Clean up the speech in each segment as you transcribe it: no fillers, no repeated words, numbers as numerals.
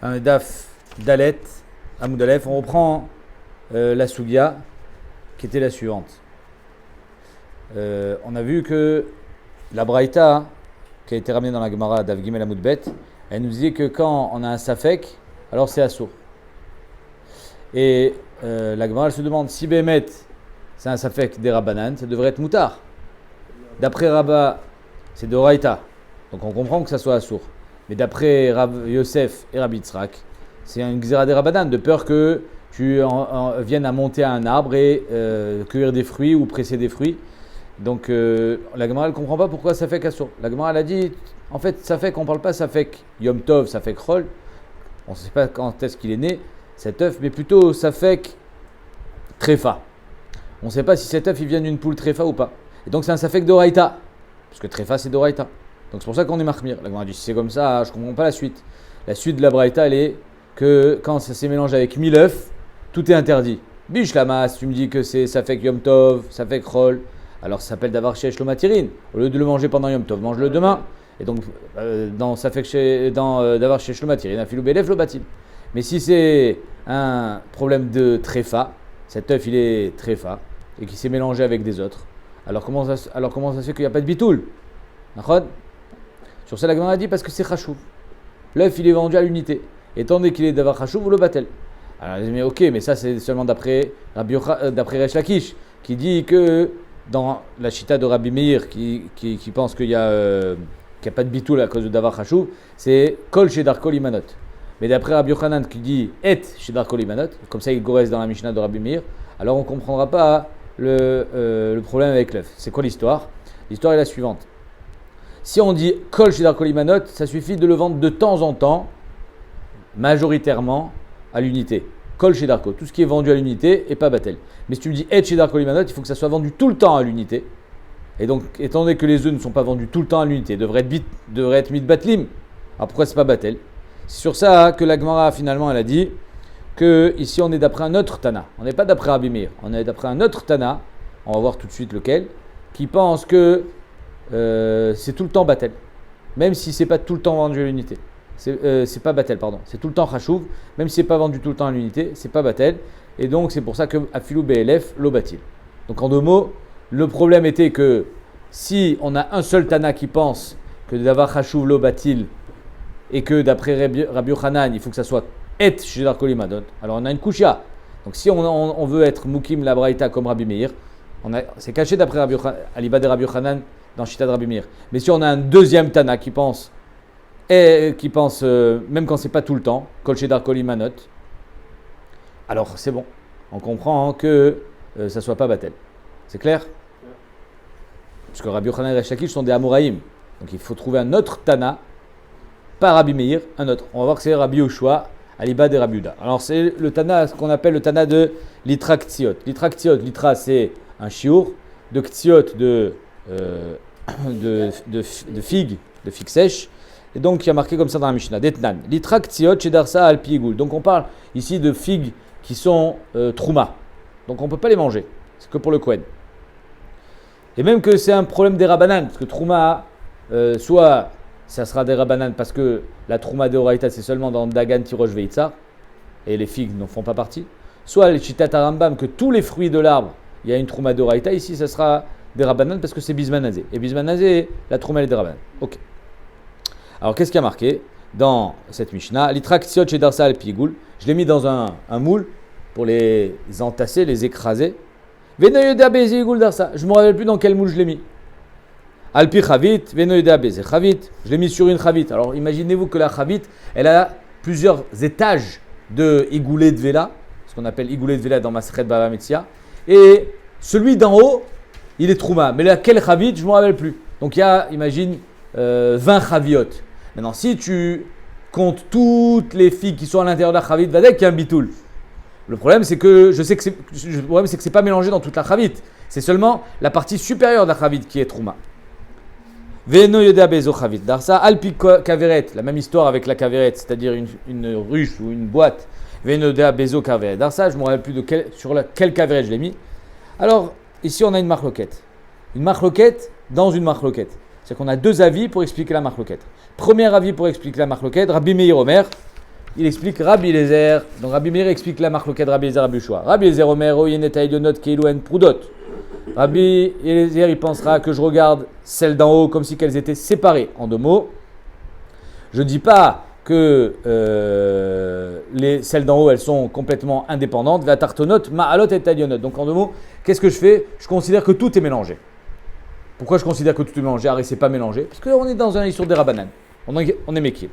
un daf dalet, Amoud Aleph. On reprend la Sugia qui était la suivante. On a vu que la Braïta qui a été ramenée dans la Gemara d'Av Gimel Amoud Bet, elle nous disait que quand on a un Safek, alors c'est Assour. Et la Gemara elle se demande si Bémet c'est un Safek des Rabbanan, ça devrait être Moutar. D'après Rabba, c'est de Raïta. Donc on comprend que ça soit Assour. Mais d'après Rav Yosef et Rabbi Yitzhak, c'est un Gzera des Rabbanan, de peur que tu viennes à monter à un arbre et cueillir des fruits ou presser des fruits. Donc la Gemara ne comprend pas pourquoi ça fait Assour. La Gemara elle a dit, en fait, ça fait qu'on ne parle pas ça fait Yom Tov, ça fait Krol. On ne sait pas quand est-ce qu'il est né, cet œuf, mais plutôt ça fait Tréfa. On ne sait pas si cet œuf il vient d'une poule Tréfa ou pas. Et donc c'est un Safek d'Oraïta, parce que Tréfa c'est d'Oraïta. Donc c'est pour ça qu'on est Mahmir. La Gemara dit si c'est comme ça, je ne comprends pas la suite. La suite de la Braïta, elle est que quand ça s'est mélangé avec 1000 œufs, tout est interdit. Biche la masse, tu me dis que c'est Safek Yom Tov, Safek Rol, alors ça s'appelle Davar Shesh Lo Matirin. Au lieu de le manger pendant Yom Tov, mange-le demain. Et donc dans Davar Shesh Lo Matirin, Afilou Belef Lo Batil. Mais si c'est un problème de Tréfa, cet œuf il est Tréfa et qui s'est mélangé avec des autres, alors comment ça se fait qu'il n'y a pas de bitoul? Sur ça, la Gemara a dit parce que c'est chachouv. L'œuf, il est vendu à l'unité. Étant donné qu'il est d'avoir chachouv, ou le batel. Alors, mais ok, mais ça, c'est seulement d'après Resh Lakish, qui dit que dans la chita de Rabbi Meir, qui pense qu'il n'y a pas de bitoul à cause de d'avoir chachouv, c'est kol shedar kol imanot. Mais d'après Rabbi Yochanan, qui dit et shedar kol imanot, comme ça il goresse dans la Mishnah de Rabbi Meir, alors on ne comprendra pas le problème avec l'œuf. C'est quoi l'histoire? L'histoire est la suivante. Si on dit kol shedar kol imanot, ça suffit de le vendre de temps en temps, majoritairement à l'unité. Kol shedar kol, tout ce qui est vendu à l'unité est pas batel. Mais si tu me dis et shedar kol imanot, il faut que ça soit vendu tout le temps à l'unité. Et donc, étant donné que les œufs ne sont pas vendus tout le temps à l'unité, devraient être mit batlim. Alors pourquoi c'est pas batel? C'est sur ça que la Gemara finalement elle a dit que ici on est d'après un autre Tana. On n'est pas d'après Rabbi Meir, on est d'après un autre Tana. On va voir tout de suite lequel, qui pense que c'est tout le temps batel, même si c'est pas tout le temps vendu à l'unité. C'est pas batel, pardon. C'est tout le temps chachouv, même si c'est pas vendu tout le temps à l'unité, c'est pas batel. Et donc c'est pour ça que afilou BLF lo batil. Donc en deux mots, le problème était que si on a un seul Tana qui pense que d'avoir chachouv lo batil et que d'après Rabbi Yochanan, il faut que ça soit et shedar kol imanot, alors on a une kushia. Donc si on veut être mukim la braïta comme Rabbi Meir, c'est caché d'après Aliba de Rabbi Yochanan dans Shita de Rabbi Meir. Mais si on a un deuxième Tana qui pense même quand c'est pas tout le temps, kol shedar kol imanot, alors c'est bon. On comprend que ça soit pas batel. C'est clair? Parce que Rabbi Yochanan et Resh Lakish sont des Amoraïm. Donc il faut trouver un autre Tana, pas Rabbi Meir, un autre. On va voir que c'est Rabbi Yoshua, Aliba de Rabbi Uda. Alors c'est le Tana, ce qu'on appelle le Tana de l'itra ktsiot. L'itra ktsiot, l'itra c'est un chiour, de ktsiot de figues sèches. Et donc il y a marqué comme ça dans la Mishnah, Detnan. L'itra ktsiot shedarsa al pigoul. Donc on parle ici de figues qui sont trouma. Donc on ne peut pas les manger. C'est que pour le Kohen. Et même que c'est un problème des Rabbanan, parce que trouma, soit ça sera des Rabbanan parce que la trouma de Horaïta c'est seulement dans Dagan, Tirosh, Veitzar, et les figues n'en font pas partie. Soit les Chitat Arambam, que tous les fruits de l'arbre, il y a une trouma de Horaïta, ici ça sera des Rabbanan parce que c'est Bismanazé. Et Bismanazé, la trouma elle est des Rabbanan. Ok. Alors qu'est-ce qu'il y a marqué dans cette Mishnah? L'itrak tsiot chez Darsa al Pigoul. Je l'ai mis dans un moule pour les entasser, les écraser. Venoyeda Bezi Goul Darsa. Je ne me rappelle plus dans quel moule je l'ai mis. Alpi Chavit, Venoyeda Bezi Chavit. Je l'ai mis sur une Chavit. Alors imaginez-vous que la Chavit, elle a plusieurs étages de Igoulé de Vela, ce qu'on appelle Igoulé de Vela dans Masechet Bava Metzia. Et celui d'en haut, il est Trouma. Mais laquelle Chavit, je ne me rappelle plus. Donc il y a, imagine, 20 Chaviot. Maintenant, si tu comptes toutes les figues qui sont à l'intérieur de la Chavit, va dire qu'il y a un bitoul. Le problème, c'est que c'est pas mélangé dans toute la Chavit. C'est seulement la partie supérieure de la Chavit qui est Trouma. Veno yoda bezo Chavit. Darsa alpi kaveret. La même histoire avec la kaveret, c'est-à-dire une ruche ou une boîte. Veno yoda bezo kaveret. Darsa, je ne me rappelle plus sur quelle kaveret je l'ai mis. Alors, ici, on a une marloquette. Une marloquette dans une marloquette. C'est qu'on a deux avis pour expliquer la marloquette. Premier avis pour expliquer la marloquette, Rabbi Meir Omer, il explique Rabbi Eliezer. Donc Rabbi Meir explique la marloquette Rabbi Eliezer Rabbi Yoshua. Rabbi Eliezer Omer Oyen et Aïdionot Keilouen Proudot. Rabbi Eliezer il pensera que je regarde celles d'en haut comme si qu'elles étaient séparées. En 2 mots, je ne dis pas que celles d'en haut elles sont complètement indépendantes. La tartonot Ma'alot et Aïdionot. Donc en 2 mots, qu'est-ce que je fais? Je considère que tout est mélangé. Pourquoi je considère que tout est mélangé? Arrête, c'est pas mélangé. Parce qu'on est dans un histoire des Rabbanan. On est méquier.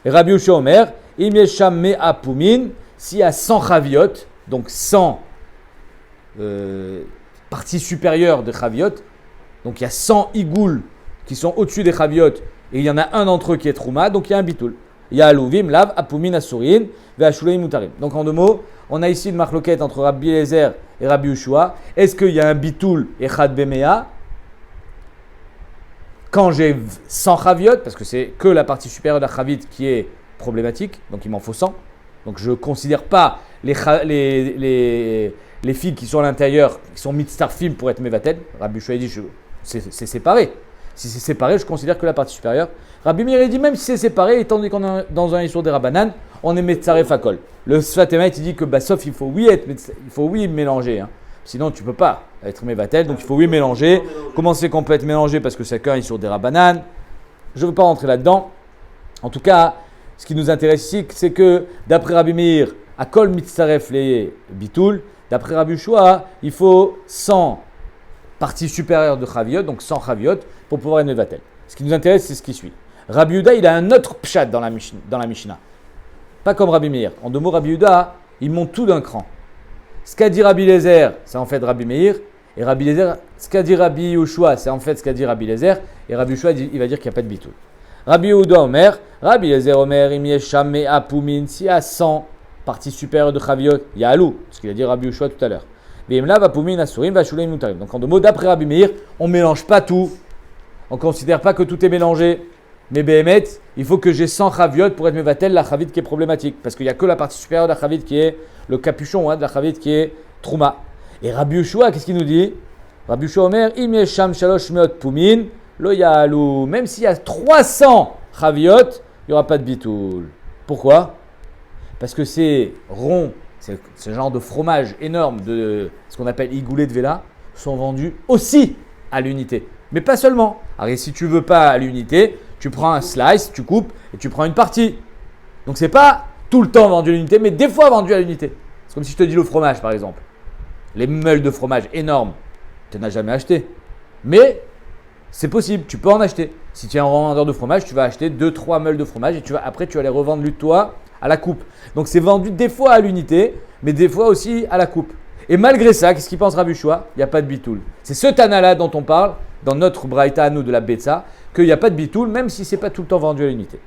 Et Rabbi Yoshua Omer, Im Yesham Me'apumin, s'il y a 100 chaviot, donc 100 parties supérieures de chaviot, donc il y a 100 igouls qui sont au-dessus des chaviot, et il y en a un d'entre eux qui est trouma, donc il y a un bitoul. Il y a aluvim, lav, apumin, asurin, ve'ashulaim mutarim. Donc en 2 mots, on a ici une marloquette entre Rabbi Eliezer et Rabbi Yoshua. Est-ce qu'il y a un bitoul et chad bemea quand j'ai 100 chaviot, parce que c'est que la partie supérieure de la chavit qui est problématique, donc il m'en faut 100. Donc je ne considère pas les filles qui sont à l'intérieur, qui sont mitzarfim pour être mevatel. Rabbi Yoshua dit c'est séparé. Si c'est séparé, je considère que la partie supérieure. Rabbi Meir dit même si c'est séparé, étant donné qu'on est dans un issur des Rabbanan, on est metzaref akol. Le Sfat Emet il dit que sauf il faut oui mélanger. Hein. Sinon, tu ne peux pas être mévatel, donc il faut mélanger. Comment c'est qu'on peut être mélangé? Parce que c'est qu'un sur des rabbanan. Je ne veux pas rentrer là-dedans. En tout cas, ce qui nous intéresse ici, c'est que d'après Rabbi Meir, à kol mitzaref les bitoul, d'après Rabbi Yoshua, il faut 100 parties supérieures de chaviot, donc 100 chaviot, pour pouvoir être mévatel. Ce qui nous intéresse, c'est ce qui suit. Rabbi Yehuda, il a un autre pshat dans la Mishnah. Pas comme Rabbi Meir. En 2 mots, Rabbi Yehuda, il monte tout d'un cran. Ce qu'a dit Rabbi Eliezer, c'est en fait Rabbi Meir. Et Rabbi Eliezer, ce qu'a dit Rabbi Yoshua, c'est en fait ce qu'a dit Rabbi Eliezer. Et Rabbi Yoshua, il va dire qu'il n'y a pas de bitoul. Rabbi Yehuda Omer, Rabbi Eliezer Omer, im yesham me'apumin, s'il y a 100 parties supérieures de chaviot, il y a alou, ce qu'il a dit Rabbi Yoshua tout à l'heure. Ve'imla vapumin asurim va'shuleim mutarim. Donc en 2 mots, d'après Rabbi Meir, on ne mélange pas tout. On ne considère pas que tout est mélangé. Mais Behemet, il faut que j'ai 100 chaviot pour être mevatel la chavit qui est problématique. Parce qu'il n'y a que la partie supérieure de la chavit qui est le capuchon de la chavit qui est trouma. Et Rabbi Yoshua, qu'est-ce qu'il nous dit? Rabbi Yoshua Omer, im yesham shalosh meot pumin, lo ya'alu. Même s'il y a 300 chaviot, il n'y aura pas de bitoul. Pourquoi? Parce que ces ronds, ce genre de fromage énorme de ce qu'on appelle igoulé de vela, sont vendus aussi à l'unité. Mais pas seulement. Alors si tu ne veux pas à l'unité, tu prends un slice, tu coupes et tu prends une partie. Donc c'est pas tout le temps vendu à l'unité, mais des fois vendu à l'unité. C'est comme si je te dis le fromage par exemple. Les meules de fromage énormes, tu n'en as jamais acheté. Mais c'est possible, tu peux en acheter. Si tu es un vendeur de fromage, tu vas acheter 2-3 meules de fromage et après tu vas les revendre lui toi à la coupe. Donc c'est vendu des fois à l'unité, mais des fois aussi à la coupe. Et malgré ça, qu'est-ce qu'il pense Rabbi Yoshua? Il n'y a pas de bitoul. C'est ce Tana-là dont on parle dans notre braïta à nous de la Betsa, qu'il n'y a pas de bitoul, même si ce n'est pas tout le temps vendu à l'unité.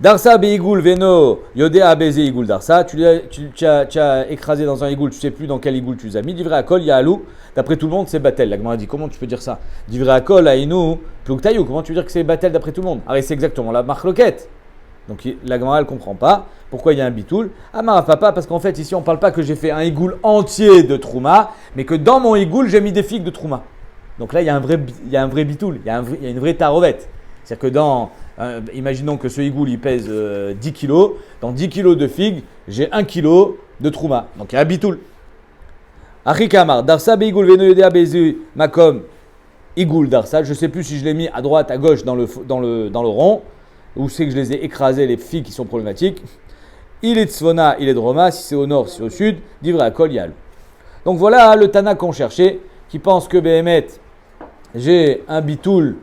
Darsa beigul veno yodea beze igul darsa. Tu as écrasé dans un igoul, tu ne sais plus dans quel igoul tu les as mis. Divrei akol ya'alou. D'après tout le monde, c'est batel. La Gemara dit comment tu peux dire ça? Divrei akol ainu pluktayu. Comment tu veux dire que c'est batel d'après tout le monde? Ah, c'est exactement la marloquette. Donc la Gemara elle ne comprend pas pourquoi il y a un bitoul. Amara papa, parce qu'en fait ici on ne parle pas que j'ai fait un igoul entier de trouma, mais que dans mon igoul j'ai mis des figues de trouma. Donc là il y a un vrai bitoul, il y a une vraie tarovette. C'est-à-dire que imaginons que ce igoul il pèse 10 kg, dans 10 kg de figues, j'ai 1 kg de trouma. Donc il y a un bitoul. Achikamar, darsa beigoul veno yodea bezu makom igoul darsa. Je ne sais plus si je l'ai mis à droite, à gauche dans le rond, ou c'est que je les ai écrasés, les figues qui sont problématiques. Il est tzvona, il est droma, si c'est au nord, si c'est au sud, divrei akol yal. Donc voilà le Tana qu'on cherchait, qui pense que Behemet, j'ai un bitoul,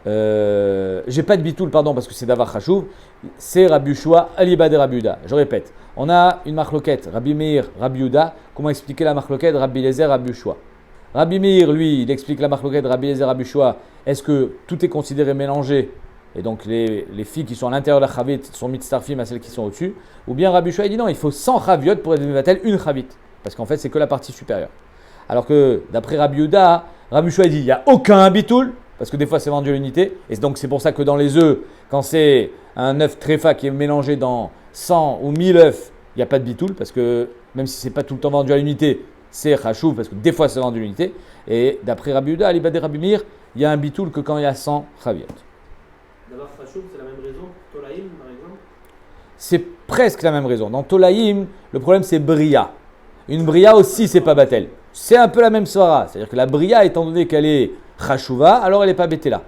j'ai pas de bitoul, pardon, parce que c'est davar chachouv, c'est Rabbi Yoshua, aliba de Rabbi Yehuda. Je répète, on a une marloquette, Rabbi Meir, Rabbi Yehuda. Comment expliquer la marloquette Rabbi Eliezer, Rabbi Yoshua? Rabbi Meir, lui, il explique la marloquette Rabbi Eliezer, Rabbi Yoshua. Est-ce que tout est considéré mélangé? Et donc les filles qui sont à l'intérieur de la chavit sont mitzarfim à celles qui sont au-dessus. Ou bien Rabbi Yoshua, il dit non, il faut 100 chaviot pour être mevatel une chavit. Parce qu'en fait, c'est que la partie supérieure. Alors que d'après Rabbi Yehuda, Rabbi Yoshua dit il n'y a aucun bitoul, parce que des fois c'est vendu à l'unité. Et donc c'est pour ça que dans les œufs, quand c'est un œuf tréfa qui est mélangé dans 100 ou 1000 œufs, il n'y a pas de bitoul, parce que même si ce n'est pas tout le temps vendu à l'unité, c'est chachouv, parce que des fois c'est vendu à l'unité. Et d'après Rabbi Yehuda, Alibadé Rabbi Meir, il y a un bitoul que quand il y a 100 chaviot. D'avoir chachoub, c'est la même raison pour Tolaïm, par exemple? c'est presque la même raison. Dans Tolaïm, le problème c'est Bria. Une Bria aussi, c'est pas Batel. C'est un peu la même Svara. C'est-à-dire que la Bria, étant donné qu'elle est Chashuva, alors elle n'est pas Betela.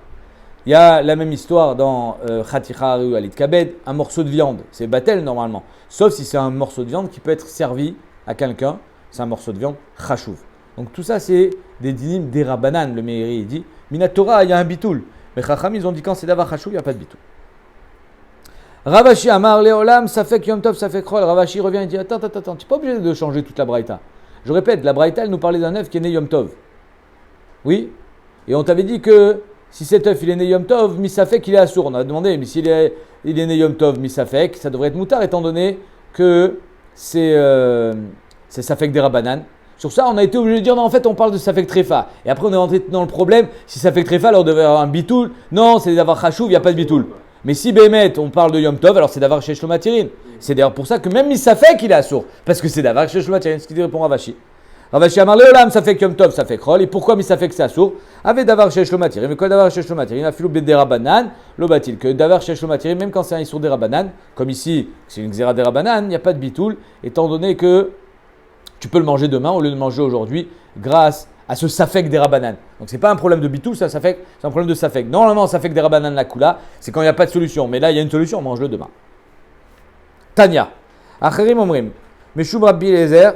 Il y a la même histoire dans Khaticha ou Alit Kabed, un morceau de viande. C'est Batel normalement. Sauf si c'est un morceau de viande qui peut être servi à quelqu'un. C'est un morceau de viande Chashuv. Donc tout ça, c'est des dinim d'Erabanan. Le Meiri il dit Minatora, il y a un bitoul. Mais Chacham, ils ont dit quand c'est d'avoir Chashuv, il n'y a pas de bitoul. Ravashi Amar Leolam, ça fait Yom Tov, ça fait Krol. Ravashi revient et dit attends, tu n'es pas obligé de changer toute la Braïta. Je répète, la Braïta, elle nous parlait d'un œuf qui est né Yom Tov. Oui. Et on t'avait dit que si cet œuf il est né Yom Tov, Misafek il est assour. On a demandé, mais s'il est né Yom Tov, Misafek, ça devrait être moutard étant donné que c'est Safek des Rabanan. Sur ça, on a été obligé de dire non, en fait, on parle de Safek Trefa. Et après, on est rentré dans le problème. Si Safek Trefa, alors on devait avoir un bitoul. Non, c'est d'avoir Chachouv, il n'y a pas de bitoul. Mais si Bémet, on parle de Yom Tov, alors c'est d'avoir chez Shlomatirin. C'est d'ailleurs pour ça que même Misafek il est assour. Parce que c'est d'avoir chez Shlomatirin. Ce qui répond Ravashi. Ravashi Amar Leolam, ça fait Yom Tov, ça fait Krol. Et pourquoi Misafek c'est assour? Avec d'avoir chez Shlomatirin. Mais quoi d'avoir chez Shlomatirin? Il a filou Bedera Banan, l'obatil. Que d'avoir chez Shlomatirin, même quand c'est un Issour des Rabanan, comme ici, c'est une Xéra des Rabanan, il n'y a pas de bitoul. Étant donné que tu peux le manger demain au lieu de le manger aujourd'hui grâce à ce safek des rabanan. Donc c'est pas un problème de bitou, ça safek, c'est un problème de safek. Normalement, safek des rabanan la kula, c'est quand il n'y a pas de solution. Mais là, il y a une solution, mange-le demain. Tanya. Acherim omrim. Meshub Rabbi Eliezer.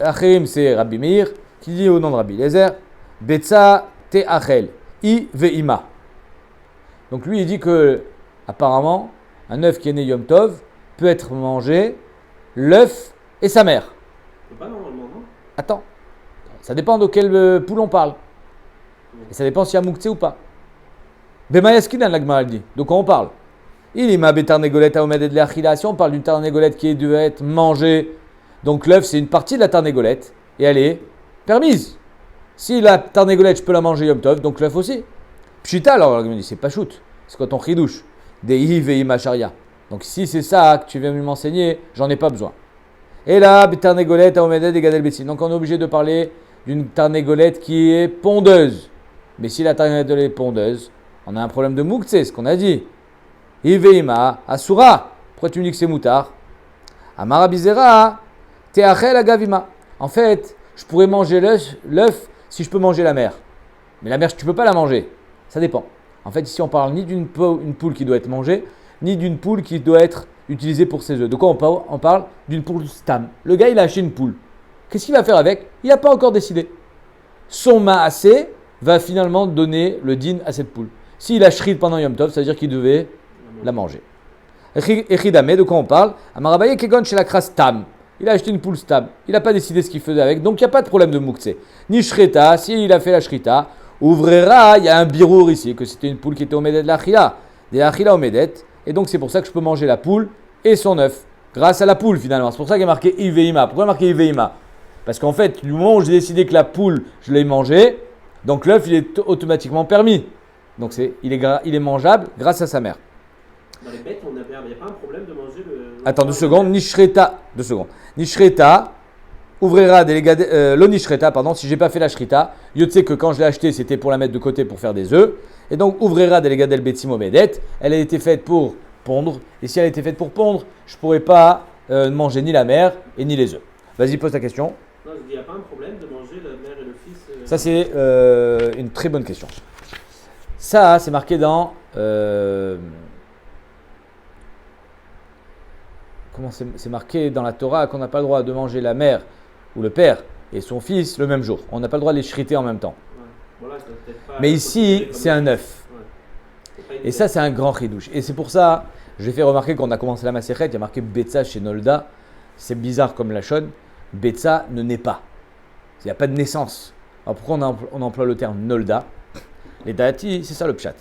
Acherim, c'est Rabbi Meir, qui dit au nom de Rabbi Eliezer, Betza te achel. I ve'ima. Donc lui, il dit que, apparemment, un œuf qui est né Yom Tov peut être mangé, l'œuf et sa mère. Pas normalement, non? Attends, ça dépend de quel poule on parle. Et ça dépend s'il y a mouktsé ou pas. Bemayaskinan, l'agma dit. De quoi on parle? Il y a betarnégolette à omedet de l'achila. Si on parle d'une tarnégolette qui doit être mangée, donc l'œuf c'est une partie de la tarnégolette et elle est permise. Si la tarnégolette je peux la manger Yom Tov, donc l'œuf aussi. Pshita, alors l'agma dit c'est pas shoot. C'est quoi ton chidouche? Des hiv et imacharia. Donc si c'est ça que tu viens m'enseigner, j'en ai pas besoin. Et là, tarnégolette à omedet et gadel betsin. Donc on est obligé de parler d'une tarnégolette qui est pondeuse. Mais si la tarnégolette est pondeuse, on a un problème de mouk, c'est ce qu'on a dit. Iveima, asura. Pourquoi tu me dis que c'est moutard? Amara bizera, teachel agavima. En fait, je pourrais manger l'œuf si je peux manger la mère. Mais la mère, tu ne peux pas la manger. Ça dépend. En fait, ici, on parle ni d'une poule qui doit être mangée, ni d'une poule qui doit être utilisée pour ses œufs. De quoi on parle? D'une poule stam. Le gars, il a acheté une poule. Qu'est-ce qu'il va faire avec? Il n'a pas encore décidé. Son ma'asé va finalement donner le din à cette poule. S'il a shrid pendant Yom Tov, ça veut dire qu'il devait la manger. Echidame, de quoi on parle? Amarabaye kegon chez la crasse tam. Il a acheté une poule stam. Il n'a pas décidé ce qu'il faisait avec. Donc il n'y a pas de problème de moukse. Ni shreta, s'il a fait la shrita, ouvrira, il y a un birour ici, que c'était une poule qui était au médet de l'achila. De l'achila au médet. Et donc c'est pour ça que je peux manger la poule et son œuf. Grâce à la poule finalement. C'est pour ça qu'il y a marqué Iveima. Pourquoi il y a marqué Iveima? Parce qu'en fait, du moment où j'ai décidé que la poule, je l'ai mangée, donc l'œuf, il est automatiquement permis. Donc il est mangeable grâce à sa mère. Dans les bêtes, il n'y a pas un problème de manger le... Attends 2 secondes. Nishreta. 2 secondes. Nishreta. Ouvrira lo nishreta, pardon, si j'ai pas fait la shrita. Je sais que quand je l'ai acheté, c'était pour la mettre de côté pour faire des œufs. Et donc, ouvrira delegadel betzimo medet. Elle a été faite pour pondre. Et si elle a été faite pour pondre, je pourrais pas manger ni la mère et ni les œufs. Vas-y, pose ta question. Non, je dis, il n'y a pas un problème de manger la mère et le fils. Ça, c'est une très bonne question. Ça, c'est marqué dans. Comment c'est marqué dans la Torah qu'on n'a pas le droit de manger la mère ou le père et son fils le même jour. On n'a pas le droit de les shriter en même temps. Ouais. Voilà, pas mais ici, c'est un œuf. Ouais. Et ça, c'est un grand chidouche. Et c'est pour ça, j'ai fait remarquer quand on a commencé la Maséchet, il y a marqué Betza chez Nolda. C'est bizarre comme la Shon. Betza ne naît pas. Il n'y a pas de naissance. Alors pourquoi on emploie le terme Nolda? Les Dati, c'est ça le pshat.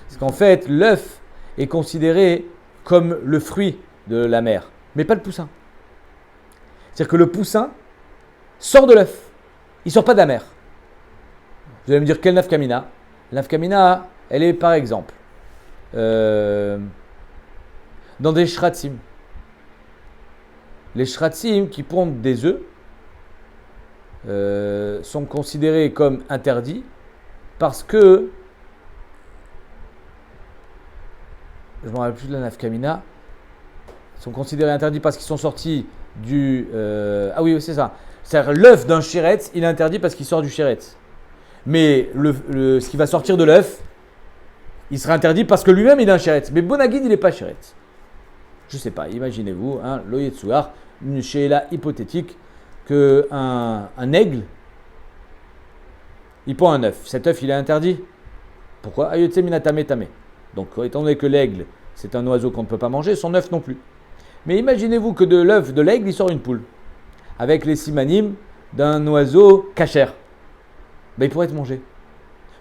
Parce qu'en fait, l'œuf est considéré comme le fruit de la mère, mais pas le poussin. C'est-à-dire que le poussin sort de l'œuf. Il ne sort pas de la mer. Vous allez me dire quelle nafkamina? La nafkamina, elle est par exemple dans des shratzim. Les shratzim qui pondent des œufs sont considérés comme interdits parce que, je ne me rappelle plus de la nafkamina, sont considérés interdits parce qu'ils sont sortis du... ah oui, c'est ça. C'est-à-dire l'œuf d'un chéretz, il est interdit parce qu'il sort du chéretz. Mais ce qui va sortir de l'œuf, il sera interdit parce que lui-même, il est un chéretz. Mais Bonagid, il n'est pas chéretz. Je ne sais pas, imaginez-vous, hein, l'Oyetsuar, une shéla hypothétique, qu'un aigle, il pond un œuf. Cet œuf, il est interdit. Pourquoi? Ayotse minatame tame. Donc, étant donné que l'aigle, c'est un oiseau qu'on ne peut pas manger, son œuf non plus. Mais imaginez-vous que de l'œuf de l'aigle, il sort une poule. Avec les simanim d'un oiseau cachère. Ben, il pourrait être mangé.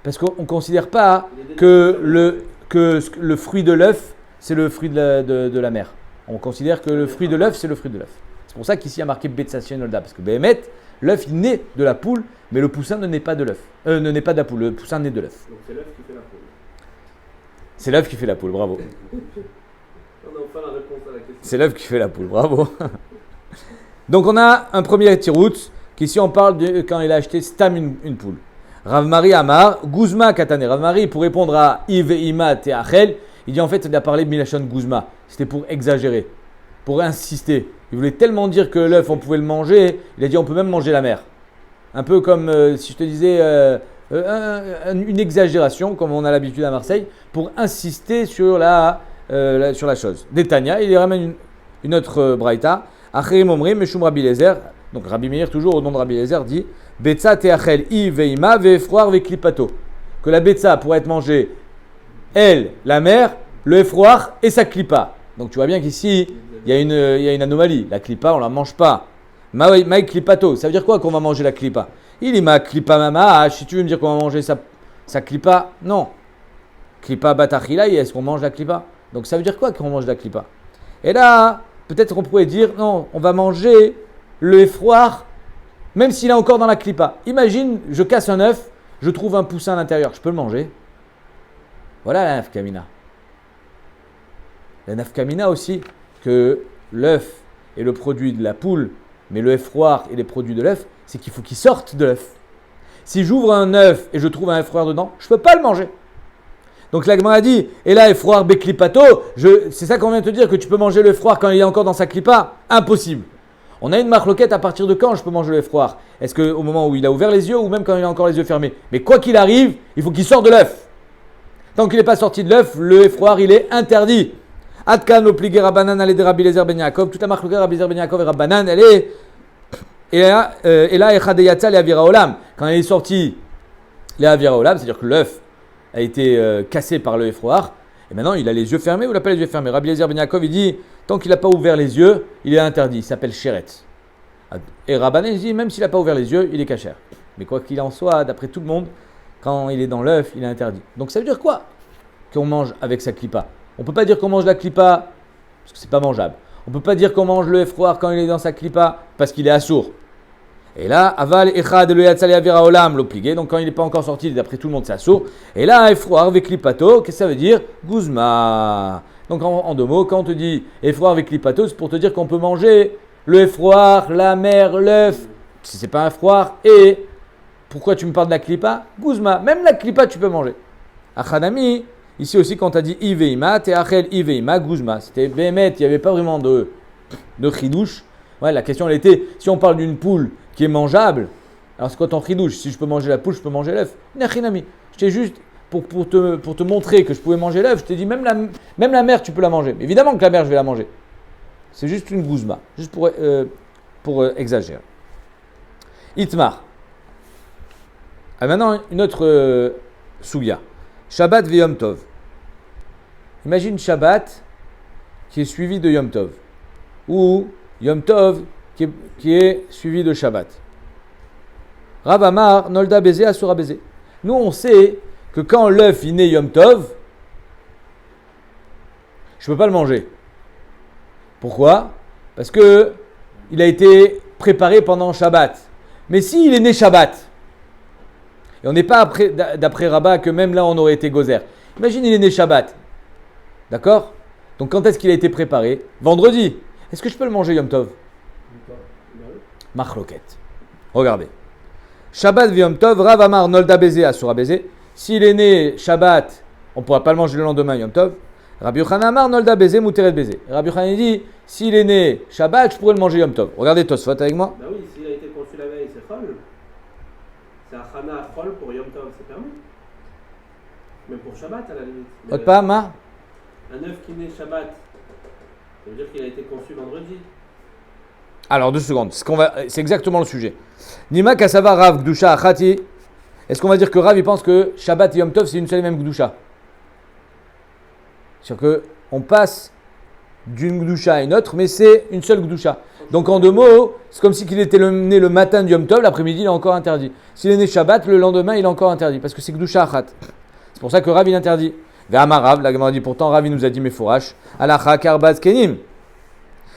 Parce qu'on ne considère pas que le fruit de l'œuf, c'est le fruit de la mer. On considère que le fruit de l'œuf, c'est le fruit de l'œuf. C'est pour ça qu'ici, il y a marqué Betsasien Olda. Parce que Behemet, l'œuf, il naît de la poule, mais le poussin ne naît pas de l'œuf. Ne naît pas de la poule, le poussin naît de l'œuf. Donc c'est l'œuf qui fait la poule. C'est l'œuf qui fait la poule, bravo. On a enfin la réponse à la question. C'est l'œuf qui fait la poule, bravo. Donc on a un premier tirout, qu'ici on parle de quand il a acheté Stam une poule. Rav Mari Amar, Guzma Katane. Rav Mari, pour répondre à Ive Ima Teachel, il dit en fait, il a parlé de Milachon Guzma. C'était pour exagérer, pour insister. Il voulait tellement dire que l'œuf, on pouvait le manger, il a dit on peut même manger la mère. Un peu comme si je te disais une exagération, comme on a l'habitude à Marseille, pour insister sur la chose. Détania, il ramène une autre braïta. Acherim Omrim, Meshum Rabbi Lezer. Donc Rabbi Meir, toujours au nom de Rabbi Lezer, dit Betza teachel i veima veefroar veklipato. Que la betza pourrait être mangée, elle, la mère, le efroar et sa klipa. Donc tu vois bien qu'ici, il y a une anomalie. La klipa, on ne la mange pas. Maï klipato, ça veut dire quoi qu'on va manger la klipa? Il est ma klipa mama, si tu veux me dire qu'on va manger sa klipa, non. Klipa batachila, est-ce qu'on mange la klipa? Donc ça veut dire quoi qu'on mange la klipa? Et là, peut-être qu'on pourrait dire, non, on va manger le effroir, même s'il est encore dans la klipa. Imagine, je casse un œuf, je trouve un poussin à l'intérieur, je peux le manger. Voilà la nafkamina. La nafkamina aussi, que l'œuf est le produit de la poule, mais le effroir est les produits de l'œuf, c'est qu'il faut qu'il sorte de l'œuf. Si j'ouvre un œuf et je trouve un effroir dedans, je ne peux pas le manger. Donc la Gemara dit, et là, effroir beklipato, c'est ça qu'on vient de te dire, que tu peux manger le effroir quand il est encore dans sa klipa? Impossible. On a une marloquette à partir de quand je peux manger le effroir? Est-ce qu'au moment où il a ouvert les yeux ou même quand il a encore les yeux fermés? Mais quoi qu'il arrive, il faut qu'il sorte de l'œuf. Tant qu'il n'est pas sorti de l'œuf, le effroir, il est interdit. Atkan l'obligé Rabbanan allait de Rabbi Lezer ben Yaakov. Toute la marloquette Rabbi Lezer ben Yaakov et Rabbanan, elle est... Et là, Echadeyatza le Avira Olam. Quand elle est sortie, le Avira Olam, c'est-à-dire que l'œuf a été cassé par le effroir, et maintenant il a les yeux fermés ou il n'a pas les yeux fermés. Rabbi Lezer ben Yaakov, il dit, tant qu'il n'a pas ouvert les yeux, il est interdit, il s'appelle Sheret. Et Rabbanan, il dit, même s'il n'a pas ouvert les yeux, il est kasher. Mais quoi qu'il en soit, d'après tout le monde, quand il est dans l'œuf, il est interdit. Donc ça veut dire quoi qu'on mange avec sa klipa? On ne peut pas dire qu'on mange la klipa parce que c'est pas mangeable. On ne peut pas dire qu'on mange le effroir quand il est dans sa klipa parce qu'il est assourd. Et là, aval echad le yatzale avira olam l'obligé. Donc quand il n'est pas encore sorti, d'après tout le monde, c'est assourd. Et là, effroir avec klipato, qu'est-ce que ça veut dire? Guzma. Donc en deux mots, quand on te dit effroir avec klipato, c'est pour te dire qu'on peut manger le effroir, la mer, l'œuf. Si c'est pas un effroir. Et pourquoi tu me parles de la klipa? Guzma. Même la klipa, tu peux manger. Achanami. Ici aussi, quand tu as dit Iveima, Teachel Iveima, Guzma. C'était Behemet, il n'y avait pas vraiment de chidouche. Ouais, la question, elle était, si on parle d'une poule qui est mangeable, alors c'est quoi ton chidouche? Si je peux manger la poule, je peux manger l'œuf. Nechinami. Je t'ai juste, pour te montrer que je pouvais manger l'œuf, je t'ai dit, même la mer, tu peux la manger. Évidemment que la mer, je vais la manger. C'est juste une Guzma, juste pour exagérer. Itmar. Ah, maintenant, une autre Souya. Shabbat ve Yom Tov. Imagine Shabbat qui est suivi de Yom Tov. Ou Yom Tov qui est suivi de Shabbat. Rav Amar, Nolda Bézé, Asura Bézé. Nous, on sait que quand l'œuf est né Yom Tov, je ne peux pas le manger. Pourquoi? Parce que il a été préparé pendant Shabbat. Mais s'il est né Shabbat, et on n'est pas d'après Rabat que même là on aurait été gozer. Imagine il est né Shabbat. D'accord? Donc quand est-ce qu'il a été préparé? Vendredi. Est-ce que je peux le manger Yom Tov? Machloket. Regardez. Shabbat Yom Tov, Rav Amar Nolda Bézé Asura Bézé. S'il est né Shabbat, on ne pourra pas le manger le lendemain Yom Tov. Rabbi Yochanan Amar Nolda Beze Muteret Beze. Rabbi Yochanan dit, s'il est né Shabbat, je pourrais le manger Yom Tov. Regardez Tosfot avec moi. Bah oui, s'il a été conçu la veille, c'est Chol. C'est Achana Chol pour Yom Tov, c'est permis. Même pour Shabbat à la limite. Autre pas, ma Un œuf qui naît Shabbat, ça veut dire qu'il a été conçu vendredi. Alors, 2 secondes. C'est exactement le sujet. Nima Kasava Rav Gdusha Achati. Est-ce qu'on va dire que Rav il pense que Shabbat et Yom Tov c'est une seule et même Gdusha? C'est-à-dire qu'on passe d'une Gdusha à une autre, mais c'est une seule Gdusha. Donc en 2 mots, c'est comme si il était né le matin du Yom Tov, l'après-midi il est encore interdit. S'il est né Shabbat, le lendemain il est encore interdit, parce que c'est Gdusha Achat. C'est pour ça que Rav il interdit. Gama Rav, la Gemara dit pourtant Rav il nous a dit Mefourash, Alacha Karbaz Kenim,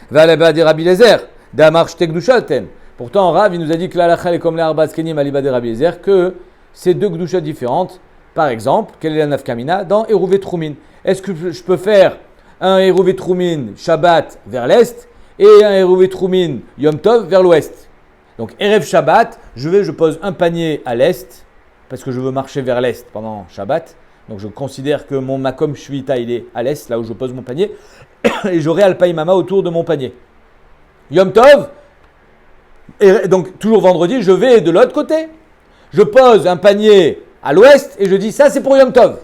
Valeba de Rabbi Lezer, Damar Shte Gdushaten. Pourtant Rav il nous a dit que l'Alacha est comme les Arbaz Kenim, Aliba de Rabbi Lezer, que c'est 2 Gdusha différentes. Par exemple, quelle est la nafkamina dans Eruv Troumin? Est-ce que je peux faire un Eruv Troumin Shabbat vers l'est et un Eruv Troumin Yom Tov vers l'ouest? Donc Erev Shabbat, je pose un panier à l'est parce que je veux marcher vers l'est pendant Shabbat. Donc je considère que mon Makom Shvita il est à l'est, là où je pose mon panier, et j'aurai Alpaï Mama autour de mon panier. Yom Tov, et donc toujours vendredi, je vais de l'autre côté. Je pose un panier à l'ouest et je dis ça c'est pour Yom Tov.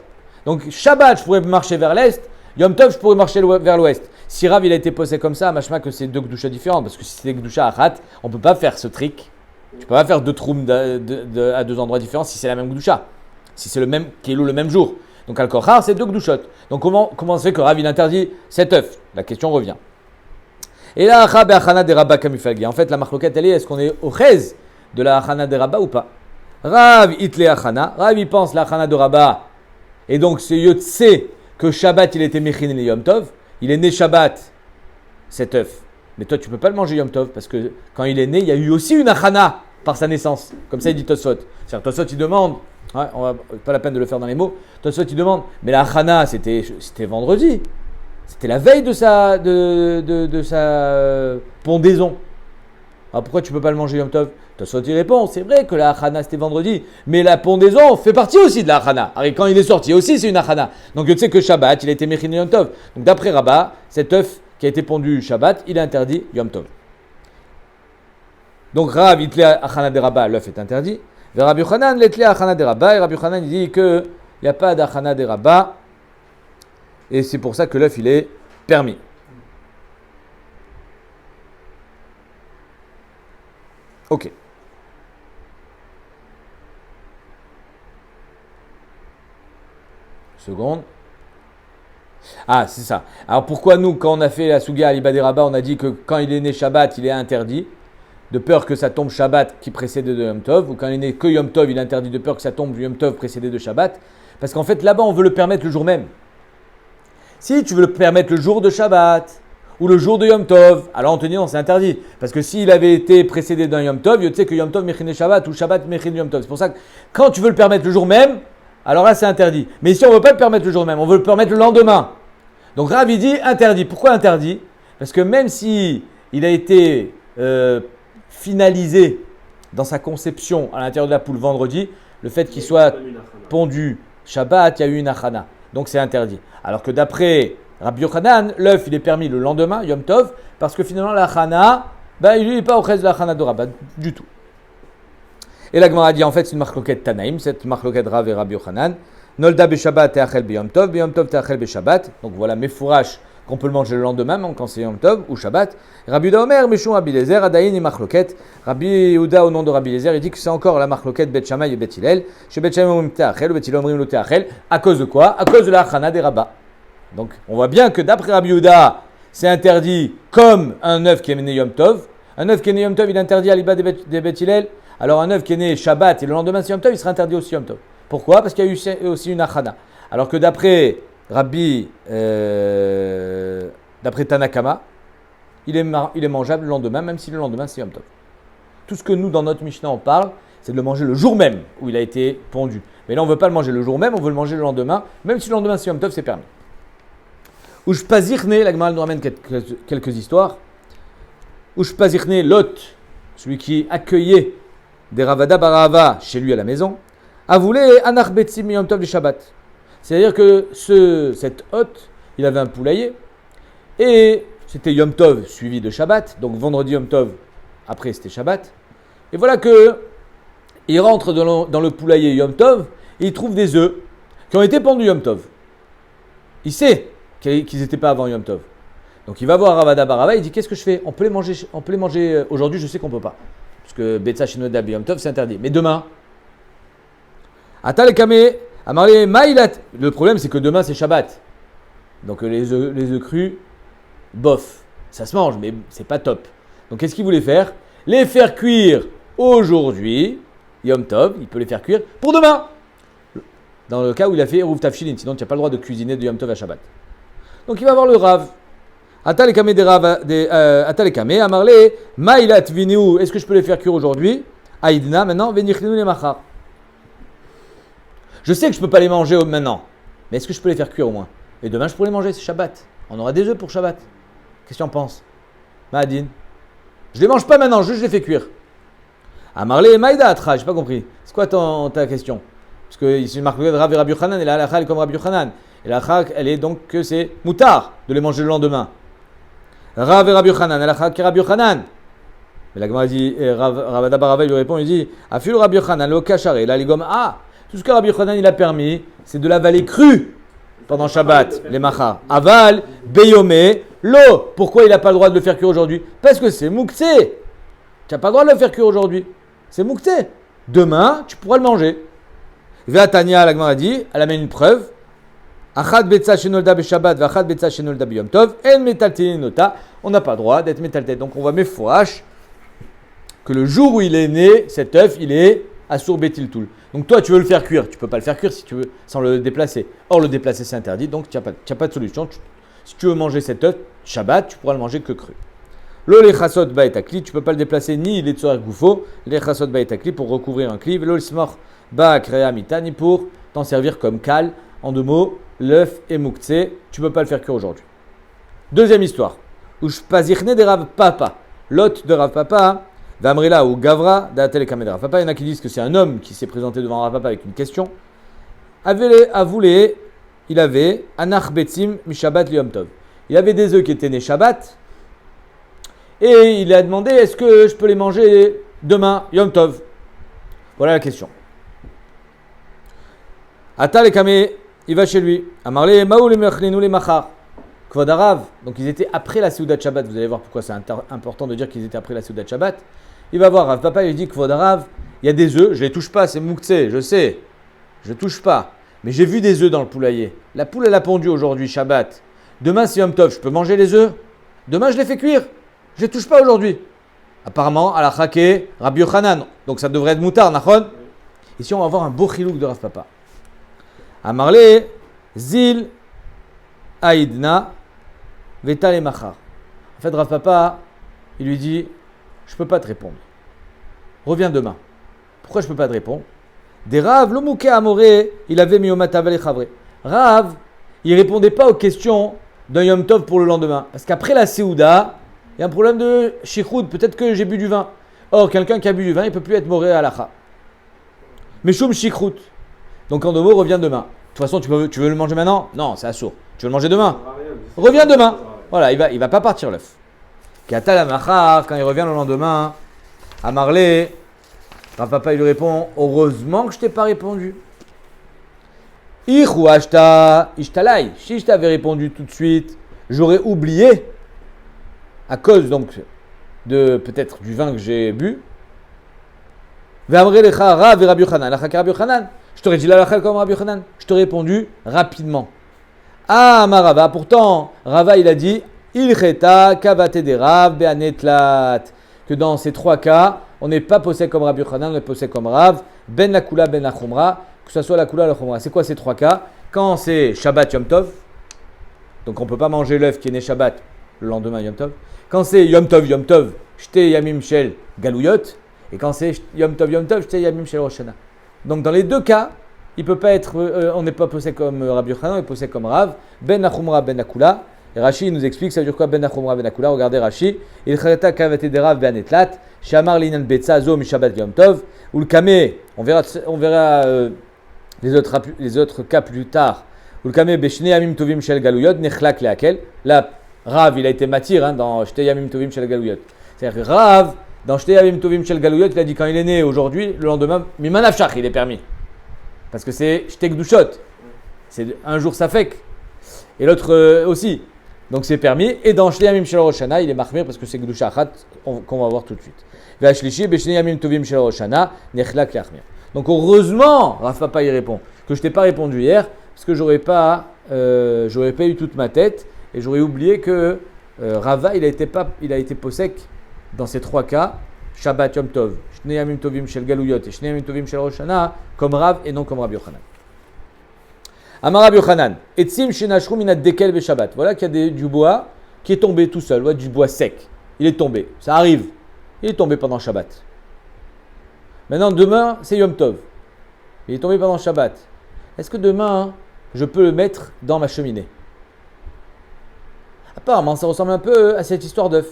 Donc Shabbat je pourrais marcher vers l'est, Yom Tov je pourrais marcher vers l'ouest. Si Rav il a été posé comme ça, machma que c'est 2 Gdusha différentes, parce que si c'est Gdusha Achat, on ne peut pas faire ce trick. Tu ne peux pas faire 2 troum à 2 endroits différents si c'est la même Gdusha. Si c'est le même Kélo le même jour. Donc Al-Kochar c'est 2 Gdushot. Donc comment se fait que Rav il interdit cet œuf? La question revient. Et là, Acha be'achana de Rabba kamifalgi. En fait la marloquette elle est, est-ce qu'on est au chez de la achana de Rabba ou pas? Rav itle achana, Rav il pense la achana de Rabba, et donc c'est Yotse que Shabbat il était Mechin le Yom Tov, il est né Shabbat, cet œuf. Mais toi tu peux pas le manger Yom Tov, parce que quand il est né, il y a eu aussi une achana par sa naissance. Comme ça il dit Tosfot. C'est-à-dire Tosfot il demande, on va pas la peine de le faire dans les mots, Tosfot il demande, mais la achana c'était vendredi, c'était la veille de sa pondaison. Alors pourquoi tu peux pas le manger Yom Tov? Tosfot il répond, c'est vrai que la achana c'était vendredi, mais la pondaison fait partie aussi de la achana. Alors quand il est sorti aussi c'est une achana. Donc tu sais que Shabbat il a été Mechin Yom Tov. Donc d'après Rabba, cet œuf qui a été pondu Shabbat, il est interdit Yom Tov. Donc Rav itle achana de Rabba, l'œuf est interdit. Et Rabbi Yochanan l'itle achana de Rabba, et Rabbi Yochanan il dit que il n'y a pas d'achana de Rabba, et c'est pour ça que l'œuf il est permis. Ok. Seconde. Ah, c'est ça. Alors pourquoi nous, quand on a fait la Suga à l'Ibadé Rabba, on a dit que quand il est né Shabbat, il est interdit, de peur que ça tombe Shabbat qui précédait de Yom Tov, ou quand il est né que Yom Tov, il est interdit de peur que ça tombe Yom Tov précédé de Shabbat, parce qu'en fait là-bas on veut le permettre le jour même. Si tu veux le permettre le jour de Shabbat, ou le jour de Yom Tov, alors on te dit non, c'est interdit. Parce que s'il avait été précédé d'un Yom Tov, tu sais que Yom Tov Mechin Shabbat ou Shabbat Mechin Yom Tov. C'est pour ça que quand tu veux le permettre le jour même, alors là c'est interdit. Mais si on ne veut pas le permettre le jour même, on veut le permettre le lendemain. Donc Rav il dit interdit. Pourquoi interdit? Parce que même si il a été finalisé dans sa conception à l'intérieur de la poule vendredi, le fait qu'il soit pondu Shabbat, il y a eu une achana. Donc c'est interdit. Alors que d'après Rabbi Yochanan, l'œuf il est permis le lendemain, Yom Tov, parce que finalement la chana, il n'est pas au reste de la chana de Rabba du tout. Et la Gemara dit en fait c'est une marloquette Tanaïm, cette marloquette Rav et Rabbi Yochanan. Nolda be-Shabbat te'achel be-Yom Tov, be-Yom Tov te'achel be-Shabbat. Donc voilà Mefourash qu'on peut le manger le lendemain, même quand c'est Yom Tov ou Shabbat. Rabbi Yehuda Omer, Meshou Rabbi Lezer, Adaïn et marloquette. Rabbi Yehuda au nom de Rabbi Lezer, il dit que c'est encore la marloquette Bet Shammai et Bet Hillel. Chez Bet Shammai omrim te'achel, Bet Hillel omrim lo te'achel. À cause de quoi? À cause de la chana des Rabba. Donc, on voit bien que d'après Rabbi Yehuda, c'est interdit comme un œuf qui est né Yom Tov. Un œuf qui est né Yom Tov, il est interdit à l'Iba des Bet Hillel. Alors, un œuf qui est né Shabbat et le lendemain c'est Yom Tov, il sera interdit aussi Yom Tov. Pourquoi? Parce qu'il y a eu aussi une achana. Alors que d'après d'après Tanakama, il est mangeable le lendemain, même si le lendemain c'est Yom Tov. Tout ce que nous, dans notre Mishnah, on parle, c'est de le manger le jour même où il a été pondu. Mais là, on ne veut pas le manger le jour même, on veut le manger le lendemain, même si le lendemain c'est Yom Tov, c'est permis. Ushpazirne, la Gemara nous ramène quelques histoires. Ushpazirne, Lot, celui qui accueillait des Ravada Barava chez lui à la maison, a voulu Anach Betsim Yom Tov le Shabbat. C'est-à-dire que cet hôte, il avait un poulailler. Et c'était Yom Tov suivi de Shabbat. Donc vendredi Yom Tov, après c'était Shabbat. Et voilà que il rentre dans le poulailler Yom Tov et il trouve des œufs qui ont été pendus Yom Tov. Il sait qu'ils n'étaient pas avant Yom Tov. Donc il va voir Ravada Barava, il dit qu'est-ce que je fais? On peut les manger aujourd'hui, je sais qu'on ne peut pas. Parce que Betsa Shinoda Yom Tov c'est interdit. Mais demain, Atal Kame, Amarle Maïlat. Le problème c'est que demain c'est Shabbat. Donc les œufs crus, bof, ça se mange, mais c'est pas top. Donc qu'est-ce qu'il voulait faire? Les faire cuire aujourd'hui, Yom Tov, il peut les faire cuire pour demain. Dans le cas où il a fait Eruv Tafshilin, sinon tu n'as pas le droit de cuisiner de Yom Tov à Shabbat. Donc il va voir le Rav. Atalekame Amarle, Maïlat Vineu, est-ce que je peux les faire cuire aujourd'hui? Aïdna, maintenant, Venichinu les Machar. Je sais que je ne peux pas les manger maintenant, mais est-ce que je peux les faire cuire au moins? Et demain je pourrais les manger, c'est Shabbat. On aura des œufs pour Shabbat. Qu'est-ce que tu en penses? Mahadin. Je les mange pas maintenant, juste je les fais cuire. Amarle et Maïda Atra, j'ai pas compris. C'est quoi ta question? Parce que ici, marque de Rav et Rabbi Yochanan, et la halakha est comme Rabbi Yochanan. Et la halakha, elle est donc que c'est moutard de les manger le lendemain. Rav et Rabbi Yochanan, la halakha qui est Rabbi Yochanan. Mais la Gemara dit, Rav Barava lui répond, il dit, Afil Rabbi Yochanan, lo kachare, la ligom, tout ce que Rabbi Yochanan il a permis, c'est de l'avaler cru pendant Shabbat, les machar. Aval, beyomé, l'eau. Pourquoi il n'a pas le droit de le faire cuire aujourd'hui? Parce que c'est mouktsé. Tu n'as pas le droit de le faire cuire aujourd'hui. C'est mouktsé. Demain, tu pourras le manger. Ve'atania, la Gemara dit, elle amène une preuve. Achad betza shenolda beShabbat, v'achad betza shenolda b'Yom Tov, en metaltelin nota. On n'a pas le droit d'être metaltel. Donc on va méfouach que le jour où il est né, cet œuf, il est assour betil toul. Donc toi, tu veux le faire cuire. Tu peux pas le faire cuire si tu veux, sans le déplacer. Or, le déplacer, c'est interdit. Donc, tu n'as pas de solution. Si tu veux manger cet œuf, Shabbat, tu pourras le manger que cru. Lo lechasot ba'etakli, tu peux pas le déplacer ni les tzorer goufo, lechasot ba'etakli pour recouvrir un cliv, lo smor ba krea mita, ni pour t'en servir comme kal. En deux mots, l'œuf est mouktsé, tu peux pas le faire cuire aujourd'hui. Deuxième histoire. Ushpazichne de Rav Papa, l'hôte de Rav Papa, Vamrila ou Gavra, d'Atel Kamed Rav Papa, il y en a qui disent que c'est un homme qui s'est présenté devant Rav Papa avec une question. Il avait Anach Betzim Mishabat Yom Tov. Il avait des œufs qui étaient nés Shabbat. Et il a demandé est-ce que je peux les manger demain, Yom Tov? Voilà la question. Atal Kame, il va chez lui. Amarle Maou le Mechlinu le Machar. Kvod. Donc ils étaient après la Seudat Shabbat. Vous allez voir pourquoi c'est important de dire qu'ils étaient après la Seudat Shabbat. Il va voir Rav Papa, il lui dit Kvod Arav, il y a des œufs, je les touche pas, c'est mouktsé, je sais. Je touche pas. Mais j'ai vu des œufs dans le poulailler. La poule elle a pondu aujourd'hui Shabbat. Demain c'est Yom Tov, je peux manger les œufs? Demain je les fais cuire. Je les touche pas aujourd'hui. Apparemment, à la Chake, Rabbi Yochanan. Donc ça devrait être moutard, nachon. Ici on va avoir un beau chilouk de Rav Papa. Amarle, Zil, Aïdna, Veta le Machar. En fait, Rav Papa, il lui dit, je ne peux pas te répondre. Reviens demain. Pourquoi je ne peux pas te répondre? Des Rav, l'omouke amoré, il avait mis au matavel et chavre. Rav, il ne répondait pas aux questions d'un Yom Tov pour le lendemain. Parce qu'après la Seouda, il y a un problème de shichoud. Peut-être que j'ai bu du vin. Or, quelqu'un qui a bu du vin, il ne peut plus être moré à l'akha. Mais choum shichout. Donc en deux mots, reviens demain. De toute façon, tu veux le manger maintenant? Non, c'est assourd. Tu veux le manger demain? Reviens demain. Voilà, il va pas partir l'œuf. Katal Amachar, quand il revient le lendemain, à Marley, Rav Papa il lui répond, heureusement que je t'ai pas répondu. Ich ou ashta, ishtalai. Si je t'avais répondu tout de suite, j'aurais oublié, à cause donc de peut-être du vin que j'ai bu. Ve'amre lecha Rav et Rabbi Yochanan, la Rabbi Yochanan. Je t'aurais dit la halakha comme Rabbi Yochanan. Je t'aurais répondu rapidement. Ah, ma Rava. Pourtant, Rava, il a dit il cheta kavate de Rav be'anetlat. Que dans ces trois cas, on n'est pas possède comme Rabbi Yochanan, on est possède comme Rav. Ben la kula, ben la chumra. Que ce soit la kula, la chumra. C'est quoi ces trois cas? Quand c'est Shabbat Yom Tov, donc on ne peut pas manger l'œuf qui est né Shabbat le lendemain Yom Tov. Quand c'est Yom Tov, j'te yamim shel galouyot. Et quand c'est Yom Tov, j'te yamim shel Rosh Hashanah. Donc dans les deux cas, il peut pas être, on n'est pas posé comme Rabbi Yochanan, on est posé comme Rav. Ben Nachumra, Ben Nakula. Et Rashi nous explique ça veut dire quoi Ben Nachumra, Ben Nakula. Regardez Rashi. Il chayata kavate de Rav Ben Etlat. Shamar linan betza zo mishabat Yom Tov. Ou le kameh. On verra les autres cas plus tard Ulkame beshne yamim tovim shel galuyot nechlak leakel. Là, Rav, il a été matir dans Shte yamim tovim shel galuyot. C'est-à-dire que Rav, dans Shte yamim tovim shel galuyot, il a dit quand il est né aujourd'hui, le lendemain, mimanafshach, il est permis. Parce que c'est Shte gdushot. C'est un jour safek. Et l'autre aussi. Donc c'est permis. Et dans Shte yamim shel Rosh Hashanah, il est marmir parce que c'est gdusha achat qu'on va voir tout de suite. Ve'ashlishi beshne yamim tovim shel Rosh Hashanah nechlak leachmir. Donc heureusement, Rav Papa y répond, que je t'ai pas répondu hier, parce que j'aurais pas eu toute ma tête et j'aurais oublié que Rava il a été posek dans ces trois cas, Shabbat Yom Tov, Shne Yamim Tovim Shel Galuyot et Shne Yamim Tovim Shel Rosh Hashanah, comme Rav et non comme Rabbi Yochanan. Amar Rabbi Yochanan, Etzim Shenashru Minat Dekel Be Shabbat. Voilà qu'il y a du bois qui est tombé tout seul, du bois sec. Il est tombé, ça arrive. Il est tombé pendant Shabbat. Maintenant, demain, c'est Yom Tov. Il est tombé pendant Shabbat. Est-ce que demain, je peux le mettre dans ma cheminée? Apparemment, ça ressemble un peu à cette histoire d'œuf.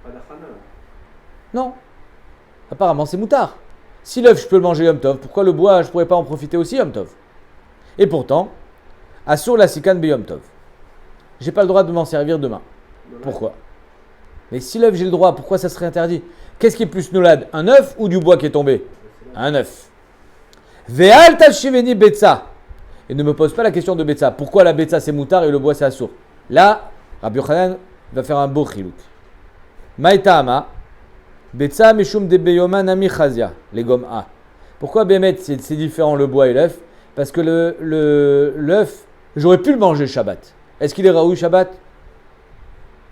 Pas d'achana. Non. Apparemment, c'est moutard. Si l'œuf, je peux le manger Yom Tov, pourquoi le bois, je ne pourrais pas en profiter aussi Yom Tov? Et pourtant, Assur la sikan be Yom Tov. Je n'ai pas le droit de m'en servir demain. Pourquoi? Mais si l'œuf, j'ai le droit, pourquoi ça serait interdit? Qu'est-ce qui est plus nolad? Un œuf ou du bois qui est tombé? Un œuf. Ve'al tashiveni betza. Et ne me pose pas la question de betza. Pourquoi la betza c'est moutard et le bois c'est assour? Là, Rabbi Yochanan va faire un beau chilouk. Maïtama. Betza mishum de beyoman ami chazia. Les gommes A. Pourquoi Bémet c'est différent le bois et l'œuf? Parce que l'œuf, j'aurais pu le manger Shabbat. Est-ce qu'il est raoui Shabbat?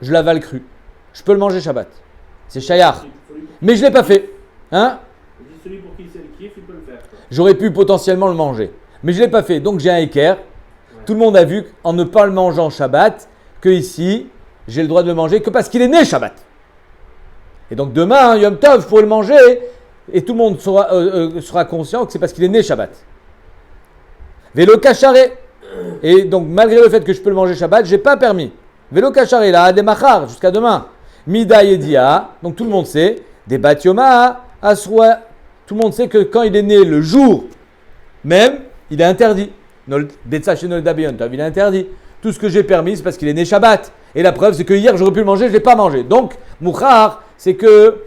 Je l'avale cru. Je peux le manger Shabbat. C'est Shayar. Mais je ne l'ai pas fait. Hein? Celui pour qui c'est le kiff, il peut le faire. J'aurais pu potentiellement le manger. Mais je ne l'ai pas fait. Donc j'ai un équerre. Ouais. Tout le monde a vu qu'en ne pas le mangeant Shabbat, que ici, j'ai le droit de le manger que parce qu'il est né Shabbat. Et donc demain, Yom Tov, je pourrais le manger et tout le monde sera conscient que c'est parce qu'il est né Shabbat. Vélo kacharé. Et donc malgré le fait que je peux le manger Shabbat, je n'ai pas permis. Vélo kacharé, là, des machar, jusqu'à demain. Mida yedia, donc tout le monde sait. Des batioma, asroa. Tout le monde sait que quand il est né le jour même, il est interdit. Il est interdit. Tout ce que j'ai permis, c'est parce qu'il est né Shabbat. Et la preuve, c'est que hier, j'aurais pu le manger, je ne l'ai pas mangé. Donc, mouchar, c'est que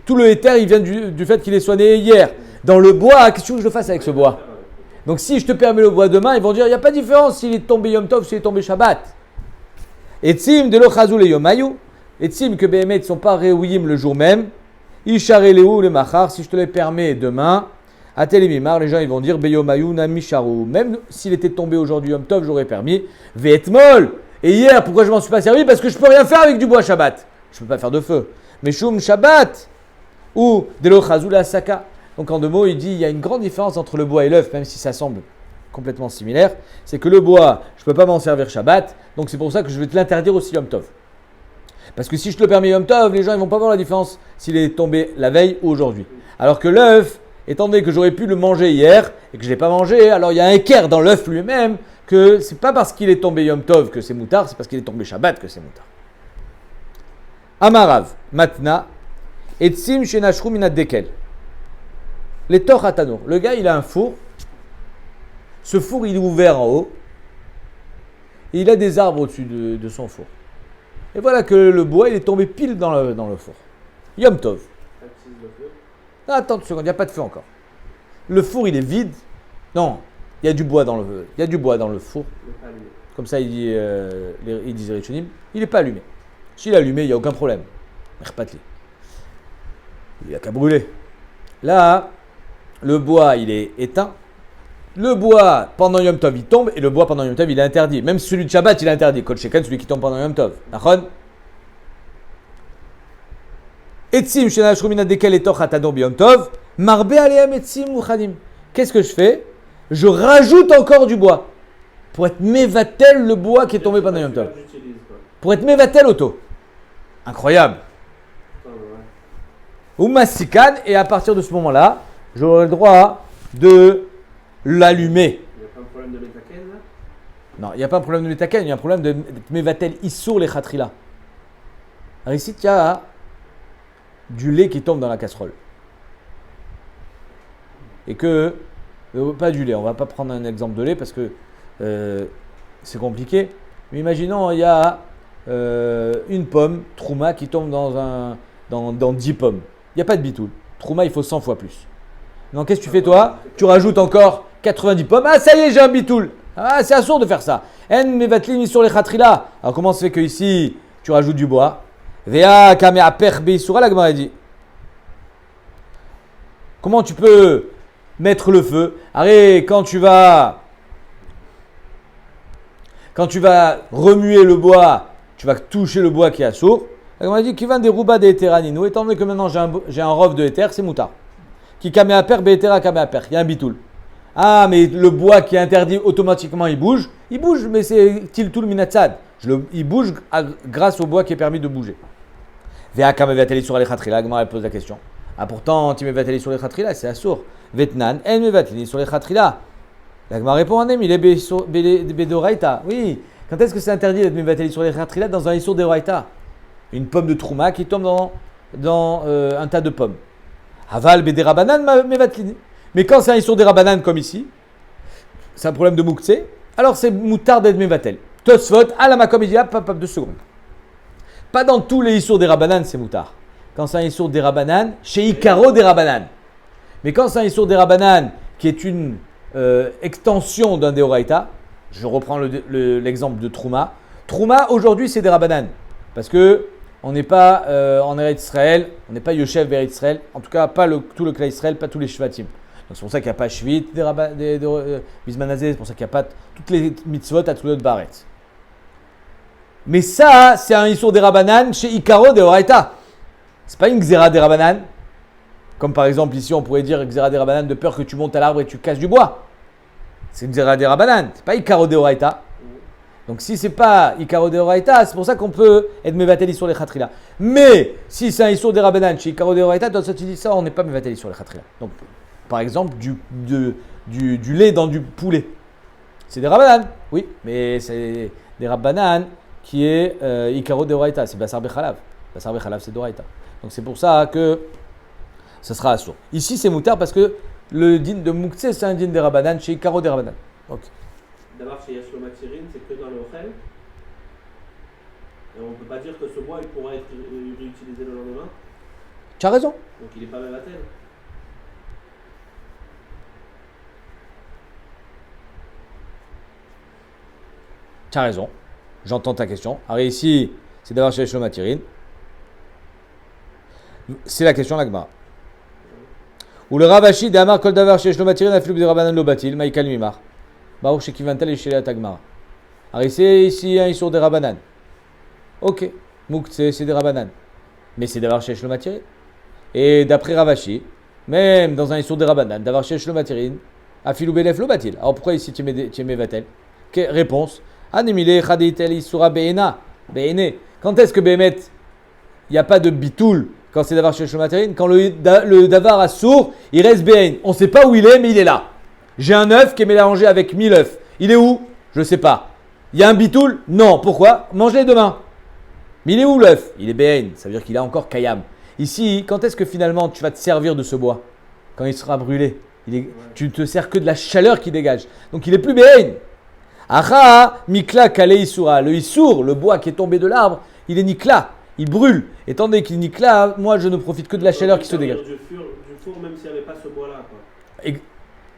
tout le éther, il vient du fait qu'il est soigné hier. Dans le bois, qu'est-ce que je fasse avec ce bois? Donc, si je te permets le bois demain, ils vont dire, il n'y a pas de différence s'il est tombé Yom Tov, s'il est tombé Shabbat. Et tzim de l'ochazou le yomayu. Et tzim que Béhémet ne sont pas réouïm le jour même. Ishareleu le machar, si je te le permets demain, à Télémimar, les gens ils vont dire Beyomayu na misharu. Même s'il était tombé aujourd'hui Yom Tov, j'aurais permis. Ve'etmol. Et hier, pourquoi je m'en suis pas servi? Parce que je peux rien faire avec du bois Shabbat. Je peux pas faire de feu. Mais Shum Shabbat ou Delo Chazou la Saka. Donc en deux mots, il dit il y a une grande différence entre le bois et l'œuf, même si ça semble complètement similaire. C'est que le bois, je peux pas m'en servir Shabbat. Donc c'est pour ça que je vais te l'interdire aussi Yom Tov. Parce que si je te le permets Yom Tov, les gens ils vont pas voir la différence s'il est tombé la veille ou aujourd'hui. Alors que l'œuf, étant donné que j'aurais pu le manger hier et que je ne l'ai pas mangé, alors il y a un équerre dans l'œuf lui-même que c'est pas parce qu'il est tombé Yom Tov que c'est moutard, c'est parce qu'il est tombé Shabbat que c'est moutard. Amarav, Matna, Etzim Shenashru Minat Dekel. Les Toch Atano. Le gars il a un four. Ce four il est ouvert en haut. Et il a des arbres au-dessus de son four. Et voilà que le bois il est tombé pile dans le four. Yom Tov. Attends une seconde, il n'y a pas de feu encore. Le four il est vide. Non, il y a du bois dans le four. Comme ça il dit les Rishonim, il n'est pas allumé. S'il est allumé, il n'y a aucun problème. Il n'y a qu'à brûler. Là, le bois il est éteint. Le bois pendant Yom Tov il tombe et le bois pendant Yom Tov il est interdit. Même celui de Shabbat il est interdit. Kol Sheken, celui qui tombe pendant Yom Tov. Nachon? Etzim shenashru minat dekel etoch atadon biyom tov, marbe alehem etzim muchadim. Qu'est-ce que je fais? Je rajoute encore du bois pour être mevatel le bois qui est tombé pendant Yom Tov. Pour être mevatel auto. Incroyable. Ou massikan, et à partir de ce moment-là, j'aurai le droit de l'allumer. Il n'y a pas un problème de métaken là? Non, il n'y a pas un problème de métaken, il y a un problème de mevatel issour les khatrila. Alors ici, il y a du lait qui tombe dans la casserole. Et que, pas du lait, on va pas prendre un exemple de lait parce que c'est compliqué. Mais imaginons, il y a une pomme, Trouma, qui tombe dans 10 pommes. Il n'y a pas de bitoul. Trouma, il faut 100 fois plus. Donc, qu'est-ce que tu fais, toi? Tu rajoutes encore 90 pommes. Ah, ça y est, j'ai un bitoul. Ah, c'est assourd de faire ça. En mevatlin sur les khatrila. Alors, comment ça fait que ici, tu rajoutes du bois? Vea kamea perbe isura, la Gemara dit. Comment tu peux mettre le feu? Arrête, quand tu vas remuer le bois, tu vas toucher le bois qui est assourd. La Gemara dit qu'il vient des rouba des éthéranino. Étant donné que maintenant j'ai un rov de éther, c'est moutar. Qui kamea per be'étera kamea per. Il y a un bitoul. Ah, mais le bois qui est interdit, automatiquement, il bouge, mais c'est tiltul minatzad. Il bouge grâce au bois qui est permis de bouger. Vea kamevateli sur les khatrila, Gemara pose la question. Ah, pourtant, tu mevateli sur les khatrila, c'est assour. Vetnan, en mevateli sur les khatrila. La Gemara répond en il est bedoraita. Oui, quand est-ce que c'est interdit d'être mevateli sur les khatrila dans un issour deoraita? Une pomme de trouma qui tombe dans un tas de pommes. Aval bederabanan mevateli. Mais quand c'est un issour des rabanan comme ici, c'est un problème de moukse, alors c'est moutard d'être mevatel. Tosfot, à la makom, il dit, hop, 2 secondes. Pas dans tous les issours des rabanan, c'est moutard. Quand c'est un issour des rabanan, chez Ikaro des rabanan. Mais quand c'est un issour des rabanan qui est une extension d'un deoraita, je reprends l'exemple de Trouma. Trouma, aujourd'hui, c'est des rabanan. Parce que on n'est pas en Eretz Israël, on n'est pas Yoshev vers Israël, en tout cas pas tout le clan Israël, pas tous les Shvatim. Donc c'est pour ça qu'il n'y a pas Shvit, Bismanazé, c'est pour ça qu'il n'y a pas toutes les mitzvot à tout l'autre Baretz. Mais ça, c'est un Issour des Rabanan chez Ikaro de Horaïta. C'est pas une Xéra des Rabanan. Comme par exemple ici, on pourrait dire Xéra des Rabanan de peur que tu montes à l'arbre et tu casses du bois. C'est une Xéra des Rabanan, c'est pas Ikaro de Horaïta. Donc si c'est pas Ikaro de Horaïta, c'est pour ça qu'on peut être mevateli sur les khatrila. Mais si c'est un Issour des Rabanan chez Ikaro de Horaïta, dans ce tu dis ça, on n'est pas mevateli sur les khatrila. Donc par exemple, du lait dans du poulet. C'est des rabanan, oui, mais c'est des rabanan qui est Ikaro de Horaïta, c'est Basar Bechalav. Basar Bechalav, c'est d'Horaïta. Donc c'est pour ça que ça sera assourd. Ici, c'est moutard parce que le din de Moukse, c'est un din des rabanan chez Ikaro des rabanan. Okay. D'abord, chez Yashlo Matirin, c'est que dans le Ochel. Et on ne peut pas dire que ce bois il pourra être réutilisé le lendemain. Tu as raison. Donc il n'est pas mevatel. Tu as raison, j'entends ta question. Alors ici, c'est d'avoir chez Shlomatirine. C'est la question de l'Agmara. Ou le Ravashi d'Amar Kol Davar chez Shlomatirine a filou de Rabanan Lobatil, Maïkal Mimar. Baruch chez Kivantel et chez la Tagmara. Alors ici, un Issour des Rabanan. Ok, Mouk, c'est des Rabanan. Mais c'est d'avoir chez Shlomatirine. Et d'après Ravashi, même dans un Issour des Rabanan, d'avoir chez Shlomatirine, a filou Belef Lobatil. Alors pourquoi ici tu mets Vatel? Réponse. Quand est-ce que Bémet, il n'y a pas de bitoul quand c'est d'avar chez Shlomatirine? Quand le davar a sourd, il reste Béin. On ne sait pas où il est, mais il est là. J'ai un œuf qui est mélangé avec 1000 œufs. Il est où? Je ne sais pas. Il y a un bitoul? Non. Pourquoi? Mange-les demain. Mais il est où l'œuf? Il est Béin. Ça veut dire qu'il a encore Kayam. Ici, quand est-ce que finalement tu vas te servir de ce bois? Quand il sera brûlé. Tu ne te sers que de la chaleur qui dégage. Donc il est plus Béin. Acha, Mikla, Kale Isura. Le Issour, le bois qui est tombé de l'arbre, il est Nikla, il brûle. Étant donné qu'il est Nikla, moi je ne profite que de la chaleur qui se dégage. Du four, même s'il n'y avait pas ce bois-là.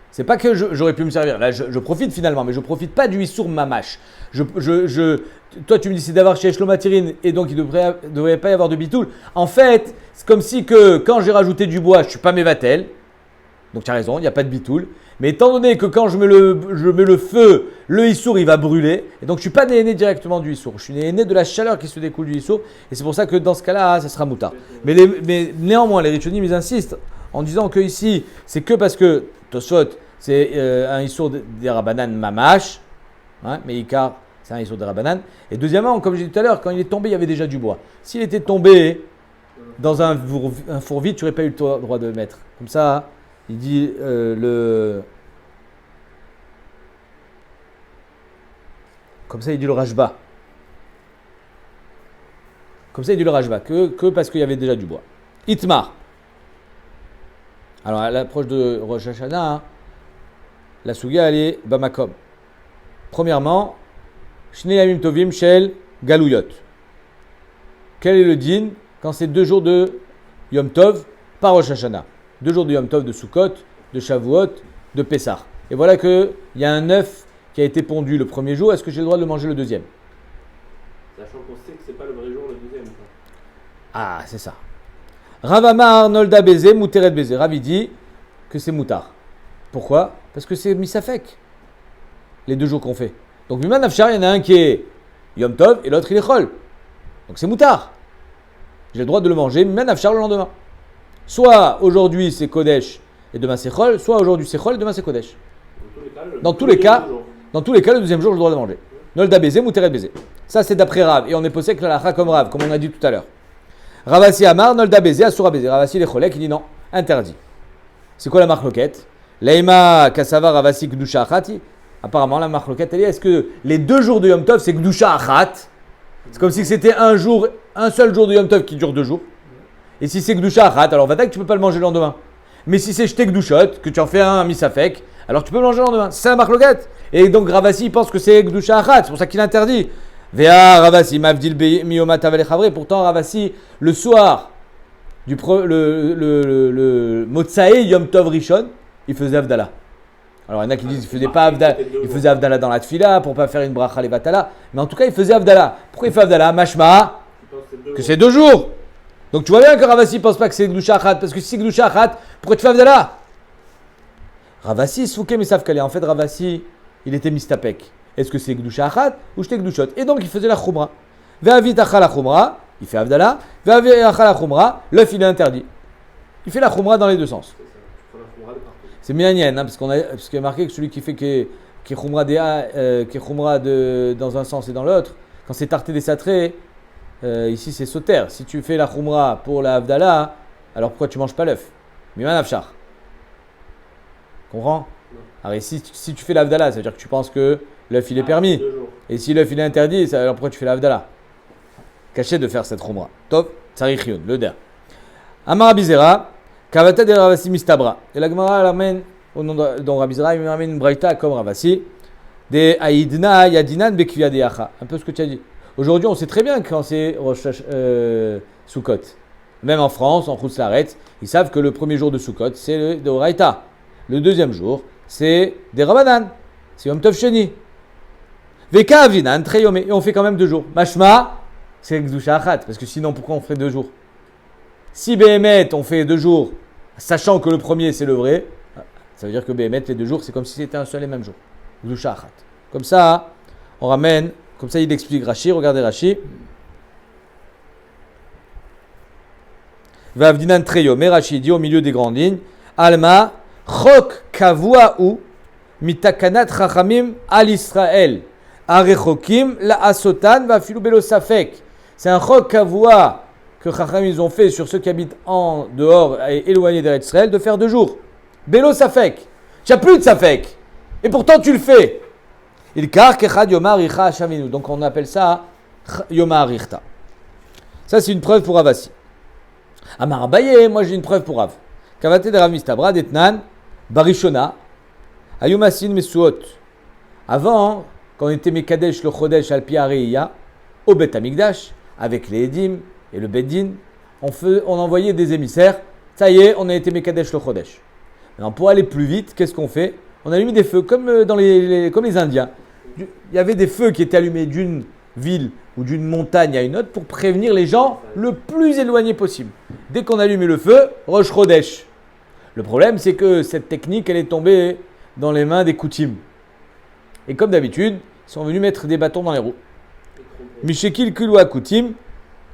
C'est pas que j'aurais pu me servir. Là, je profite finalement, mais je ne profite pas du Issour Mamash. Toi, tu me dis c'est d'avoir chez Shlomatirine et donc il ne devrait pas y avoir de bitoul. En fait, c'est comme si que quand j'ai rajouté du bois, je ne suis pas mévatel. Donc tu as raison, il n'y a pas de bitoul. Mais étant donné que quand je mets le feu, le Issour il va brûler. Et donc je ne suis pas né directement du Issour. Je suis né de la chaleur qui se découle du Issour. Et c'est pour ça que dans ce cas-là, ça sera moutard. Mais néanmoins, les Rishonim ils insistent en disant que ici, c'est que parce que Tosfot, c'est un Issour des Rabanan Mamash. Hein, mais Ikar, c'est un Issour des Rabanan. Et deuxièmement, comme j'ai dit tout à l'heure, quand il est tombé, il y avait déjà du bois. S'il était tombé dans un four vide, tu n'aurais pas eu le droit de le mettre. Comme ça, il dit Comme ça, il dit le Rajba. Comme ça, il dit le Rajba. Que parce qu'il y avait déjà du bois. Itmar. Alors, à l'approche de Rosh Hashanah, la Suga, elle est Bamakom. Premièrement, Shnei Yamim Tovim Shel Galouyot. Quel est le din quand c'est 2 jours de Yom Tov par Rosh Hashanah? 2 jours de Yom Tov de Sukkot, de Shavuot, de Pessah. Et voilà qu'il y a un œuf qui a été pondu le premier jour. Est-ce que j'ai le droit de le manger le deuxième? Sachant qu'on sait que c'est pas le vrai jour le deuxième. Quoi. Ah, c'est ça. Rav Amar Nolda Bézé, Mouteret Bézé. Rav il dit que c'est moutar. Pourquoi? Parce que c'est misafek. Les 2 jours qu'on fait. Donc, Miman Afshar, il y en a un qui est Yom Tov et l'autre il est Chol. Donc c'est moutar. J'ai le droit de le manger Miman Afshar le lendemain. Soit aujourd'hui c'est Kodesh et demain c'est Chol, soit aujourd'hui c'est Chol et demain c'est Kodesh. Dans tous les cas, le deuxième jour, j'ai le droit de manger. Nolda Bézé, Mouteret Bézé. Ça, c'est d'après Rav. Et on est posé que la lacha comme Rav, comme on a dit tout à l'heure. Ravasi Amar, Nolda Bézé, Asura Bézé. Ravasi les Cholek, il dit non, interdit. C'est quoi la marloquette? Leima Kasava Ravasi Gdusha Achati. Apparemment, la marloquette, elle dit est-ce que les 2 jours de Yom Tov, c'est Gdusha Achat? C'est comme si c'était un seul jour de Yom Tov qui dure 2 jours. Et si c'est Gdusha Achat, alors va-t'en que tu peux pas le manger le lendemain. Mais si c'est Shte Gdushot, que tu en fais un misafek, alors tu peux le manger le lendemain. C'est la marloquette. Et donc Ravasi pense que c'est Gdusha Achat, c'est pour ça qu'il interdit. Vea Ravasi, Mavdil Miyoma Tavale Chavre. Pourtant Ravasi, le soir, le Motsae Yom Tov Rishon, il faisait Avdallah. Alors il y en a qui disent qu'il faisait pas Avdallah, il faisait Avdallah dans la Tfila pour pas faire une bracha levatala. Mais en tout cas, il faisait Avdallah. Pourquoi il fait Avdallah? Mashma, que c'est 2 jours. Donc tu vois bien que Ravasi pense pas que c'est Gdusha Achat, parce que si c'est Gdusha Achat, pourquoi tu fais Avdallah? Ravasi, Souké Misafkale. En fait, Ravasi, il était mistapek. Est-ce que c'est Gdusha Achat ou Shte Gdushot? Et donc, il faisait la Khumra. Ve'avit Achal la Khumra, il fait Avdallah. Ve'avit Achal la Khumra, l'œuf, il est interdit. Il fait la Khumra dans les 2 sens. C'est Mianien, parce qu'il y a marqué que celui qui fait qui est Khumra dans un sens et dans l'autre, quand c'est Tarté des Satrés, ici c'est Soter. Si tu fais la Khumra pour la Avdallah, alors pourquoi tu manges pas l'œuf? Miman Afshar. Comprends? Alors si tu fais l'Avdallah, ça veut dire que tu penses que l'œuf il est permis. Et si l'œuf il est interdit, alors pourquoi tu fais l'Avdallah? Caché de faire cette Khumra. Top, Tsarichion, le der. Amar Bizera, Kavata de Ravasi Mistabra. Et la Gemara l'amène au nom de Rabizera, il m'amène une braïta comme Ravasi. De Aïdna Yadinan Bekvia de Yacha. Un peu ce que tu as dit. Aujourd'hui, on sait très bien quand c'est Sukkot. Même en France, en Khoutslaret, ils savent que le premier jour de Sukkot, c'est le Doraïta. Le deuxième jour, c'est des Rabanan. C'est Yom Tov Sheni. Veka Avinan, Treyome. Et on fait quand même 2 jours. Mashma, c'est Gdusha Achat. Parce que sinon, pourquoi on ferait 2 jours? Si Behemet, on fait 2 jours, sachant que le premier, c'est le vrai, ça veut dire que Behemet, les 2 jours, c'est comme si c'était un seul et même jour. Gdusha Achat. Comme ça, on ramène, comme ça, il explique Rashi. Regardez Rashi. Vavdinan Treyome. Rashi dit au milieu des grandes lignes Alma. Chok kavua ou mitakanat chachamim al Israël arechokim la asotan va filou belo safek. C'est un chok kavua que chachamim ils ont fait sur ceux qui habitent en dehors et éloignés d'Eretz Israël de faire 2 jours. Belo safek. Tu n'as plus de safek. Et pourtant tu le fais. Il kar kechad yomar richa shavinu. Donc on appelle ça yomar richta. Ça c'est une preuve pour Ravasi. Amar Abaye, moi j'ai une preuve pour Rav. Kavate de Rav Mistabra d'Etnan. Barishona, Ayumasin Mesuot. Avant, quand on était Mekadesh le Chodesh al Piareia, au Bet Amigdash, avec les Edim et le Beddin, on envoyait des émissaires. Ça y est, on a été Mekadesh le Chodesh. Maintenant, pour aller plus vite, qu'est-ce qu'on fait? On allume des feux, comme les Indiens. Il y avait des feux qui étaient allumés d'une ville ou d'une montagne à une autre pour prévenir les gens le plus éloignés possible. Dès qu'on allumait le feu, Rosh Chodesh. Le problème, c'est que cette technique, elle est tombée dans les mains des Koutim. Et comme d'habitude, ils sont venus mettre des bâtons dans les roues. Mishekil Kulwa Koutim,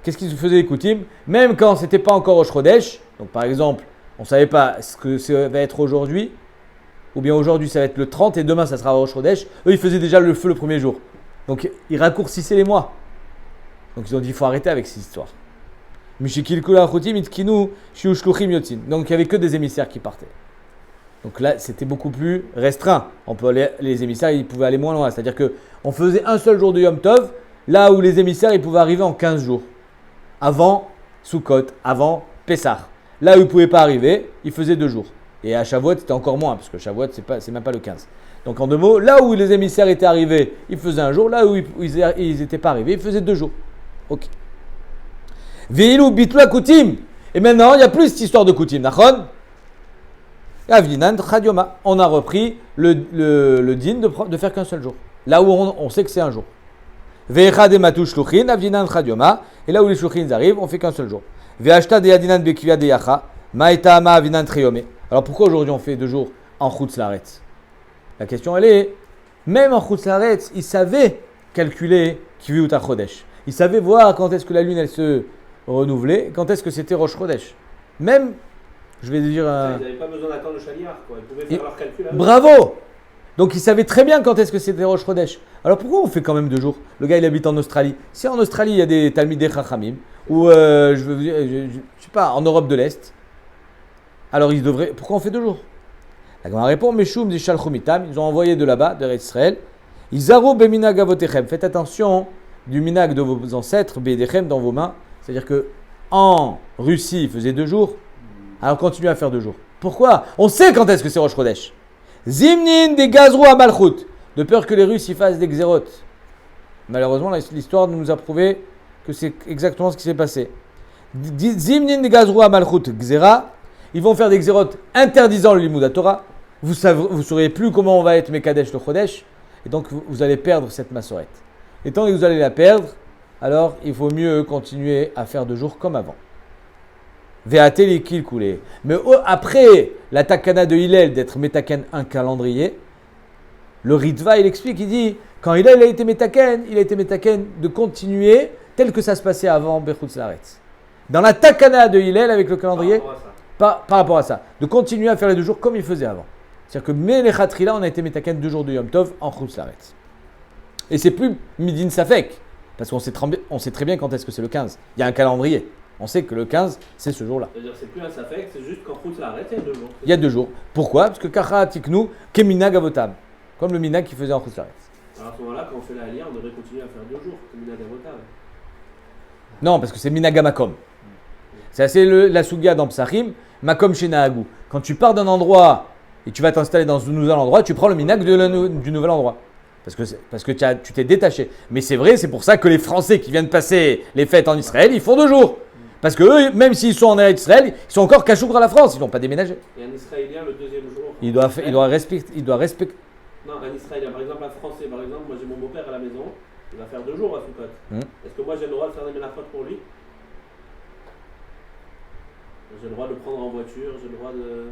qu'est-ce qu'ils faisaient les Koutim? Même quand ce n'était pas encore Rosh Chodesh, donc par exemple, on ne savait pas ce que ça va être aujourd'hui, ou bien aujourd'hui ça va être le 30 et demain ça sera Rosh Chodesh, eux ils faisaient déjà le feu le premier jour. Donc ils raccourcissaient les mois. Donc ils ont dit il faut arrêter avec cette histoire. Donc il n'y avait que des émissaires qui partaient. Donc là, c'était beaucoup plus restreint. Les émissaires, ils pouvaient aller moins loin. C'est-à-dire qu'on faisait un seul jour de Yom Tov, là où les émissaires, ils pouvaient arriver en 15 jours. Avant Sukkot, avant Pessah. Là où ils ne pouvaient pas arriver, ils faisaient 2 jours. Et à Shavuot, c'était encore moins, parce que Shavuot, c'est même pas le 15. Donc en deux mots, là où les émissaires étaient arrivés, ils faisaient un jour. Là où ils n'étaient pas arrivés, ils faisaient 2 jours. Ok. Veilou bitla koutim. Et maintenant, il n'y a plus cette histoire de koutim. Nachon. Avdinan chadioma. On a repris le din de faire qu'un seul jour. Là où on sait que c'est un jour. Ve'echad ematu shluchin avdinan chadioma. Et là où les shluchins arrivent, on fait qu'un seul jour. Ve'ashta de yadinan bekivia de yacha. Ma'etama avinan triyome. Alors pourquoi aujourd'hui on fait 2 jours en chutz laaretz? La question elle est, même en chutz laaretz, ils savaient calculer kiviut chodesh. Ils savaient voir quand est-ce que la lune elle se renouvelait, quand est-ce que c'était Rosh Chodesh. Même, je vais dire... Ils n'avaient pas besoin d'attendre le chaliar, quoi. Ils pouvaient faire leur calcul. Bravo! Donc ils savaient très bien quand est-ce que c'était Rosh Chodesh. Alors pourquoi on fait quand même 2 jours? Le gars il habite en Australie. Si en Australie il y a des Talmidei Chachamim, ou je sais pas, en Europe de l'Est, alors ils devraient... Pourquoi on fait 2 jours? La Gemara répond, Meshum Zishal Chumitam, ils ont envoyé de là-bas, de Israël, Izaro Beminag Avotechem, faites attention du minag de vos ancêtres, Be'edechem dans vos mains, c'est-à-dire que en Russie ils faisaient 2 jours, alors continuez à faire 2 jours. Pourquoi? On sait quand est-ce que c'est Rosh Chodesh. Zimnin des gazrou à Malchut, de peur que les Russes y fassent des xérot. Malheureusement, l'histoire nous a prouvé que c'est exactement ce qui s'est passé. Zimnin des gazrou à Malchut, xéra, ils vont faire des xérot interdisant le limud à Torah. Vous ne saurez plus comment on va être Mekadesh le Chodesh, et donc vous allez perdre cette massorette. Et tant que vous allez la perdre, alors il faut mieux continuer à faire 2 jours comme avant. Ve'ate likil koulé. Mais après la takana de Hillel d'être metaken un calendrier, le Ritva il explique, il dit, quand Hillel a été metaken, il a été metaken de continuer tel que ça se passait avant Bechutz Laaretz. Dans la takana de Hillel avec le calendrier, par rapport à ça, de continuer à faire les 2 jours comme il faisait avant. C'est-à-dire que Melechatria, on a été metaken 2 jours de Yom Tov en Chutz Laaretz. Et c'est plus Midin Safek, parce qu'on sait très bien quand est-ce que c'est le 15. Il y a un calendrier. On sait que le 15, c'est ce jour-là. C'est-à-dire c'est plus un Safek, c'est juste qu'en Chutz Laaretz, il y a 2 jours. Il y a 2 jours. Pourquoi? Parce que Kacha Tiknu, Keminag Avotam. Comme le Minag qui faisait en Chutz Laaretz. Alors à ce moment-là, quand on fait la Aliyah, on devrait continuer à faire 2 jours, comme Minag Avotam. Non, parce que c'est Minag Makom. C'est la Sugia dans Psachim, Makom chez Nahagou. Quand tu pars d'un endroit et tu vas t'installer dans un nouvel endroit, tu prends le Minag du nouvel endroit. Parce que tu t'es détaché. Mais c'est vrai, c'est pour ça que les Français qui viennent passer les fêtes en Israël, ils font 2 jours. Parce que eux, même s'ils sont en Eretz Israël, ils sont encore cachoukra à la France, ils n'ont pas déménagé. Et un Israélien, le 2e jour. Il doit respecter. Non, un Israélien, par exemple, un Français, par exemple, moi j'ai mon beau-père à la maison, il va faire 2 jours à Soukot. Est-ce que moi j'ai le droit de faire des mélachotes pour lui? J'ai le droit de le prendre en voiture, j'ai le droit de...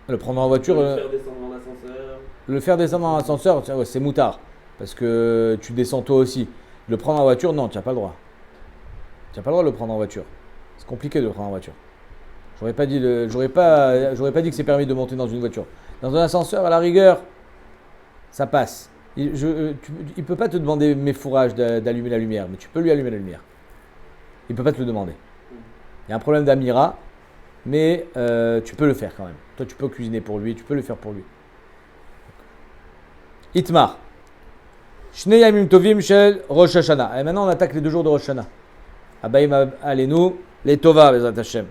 Le prendre en voiture... Le faire descendre en ascenseur. Le faire descendre en ascenseur, c'est moutard. Parce que tu descends toi aussi. Le prendre en voiture, non, tu n'as pas le droit. Tu n'as pas le droit de le prendre en voiture. C'est compliqué de le prendre en voiture. J'aurais pas dit que c'est permis de monter dans une voiture. Dans un ascenseur, à la rigueur, ça passe. Il ne peut pas te demander mes fourrages d'allumer la lumière, mais tu peux lui allumer la lumière. Il ne peut pas te le demander. Il y a un problème d'Amira, mais tu peux le faire quand même. Toi, tu peux cuisiner pour lui, tu peux le faire pour lui. Itmar. Shnei Yamim Tovim Shel Rosh Hashanah. Et maintenant, on attaque les 2 jours de Rosh Hashanah. Abayim Alenu, les Tova, Bezrat Hashem.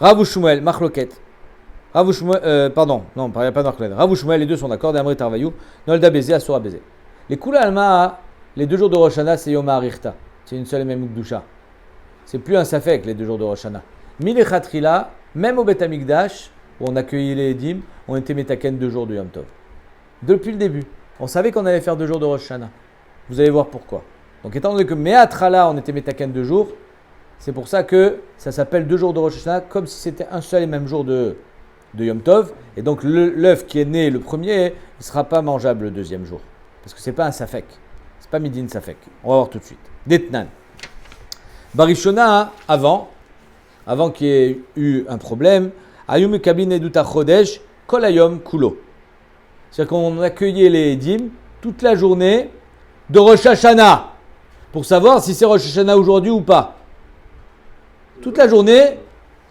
Rav Shmuel, Machloket. Rav Shmuel, pardon, non, pas de Machloket. Rav Shmuel, les 2 sont d'accord. D'Amri Tarvayou, Nolda Bézé, Asura Bézé. Les Kula Alma, les 2 jours de Rosh Hashanah, c'est Yom HaArichta. C'est une seule et même Gdusha. C'est plus un Safek, les 2 jours de Rosh Hashanah. Milechatrila, même au Bet Amikdash, où on accueillait les Edim, on était Metaken 2 jours de Yom Tov. Depuis le début. On savait qu'on allait faire 2 jours de Rosh Hashanah. Vous allez voir pourquoi. Donc étant donné que Me'atrala, on était Metaken 2 jours, c'est pour ça que ça s'appelle 2 jours de Rosh Hashanah, comme si c'était un seul et même jour de Yom Tov. Et donc l'œuf qui est né le premier, il ne sera pas mangeable le 2e jour. Parce que ce n'est pas un Safek. Ce n'est pas Midin Safek. On va voir tout de suite. Detnan. Barishona, avant qu'il y ait eu un problème, Ayum Kabin Eduta Chodesh, Kolayom Kulo. C'est-à-dire qu'on accueillait les Edim toute la journée de Rosh Hashanah pour savoir si c'est Rosh Hashanah aujourd'hui ou pas. Toute la journée,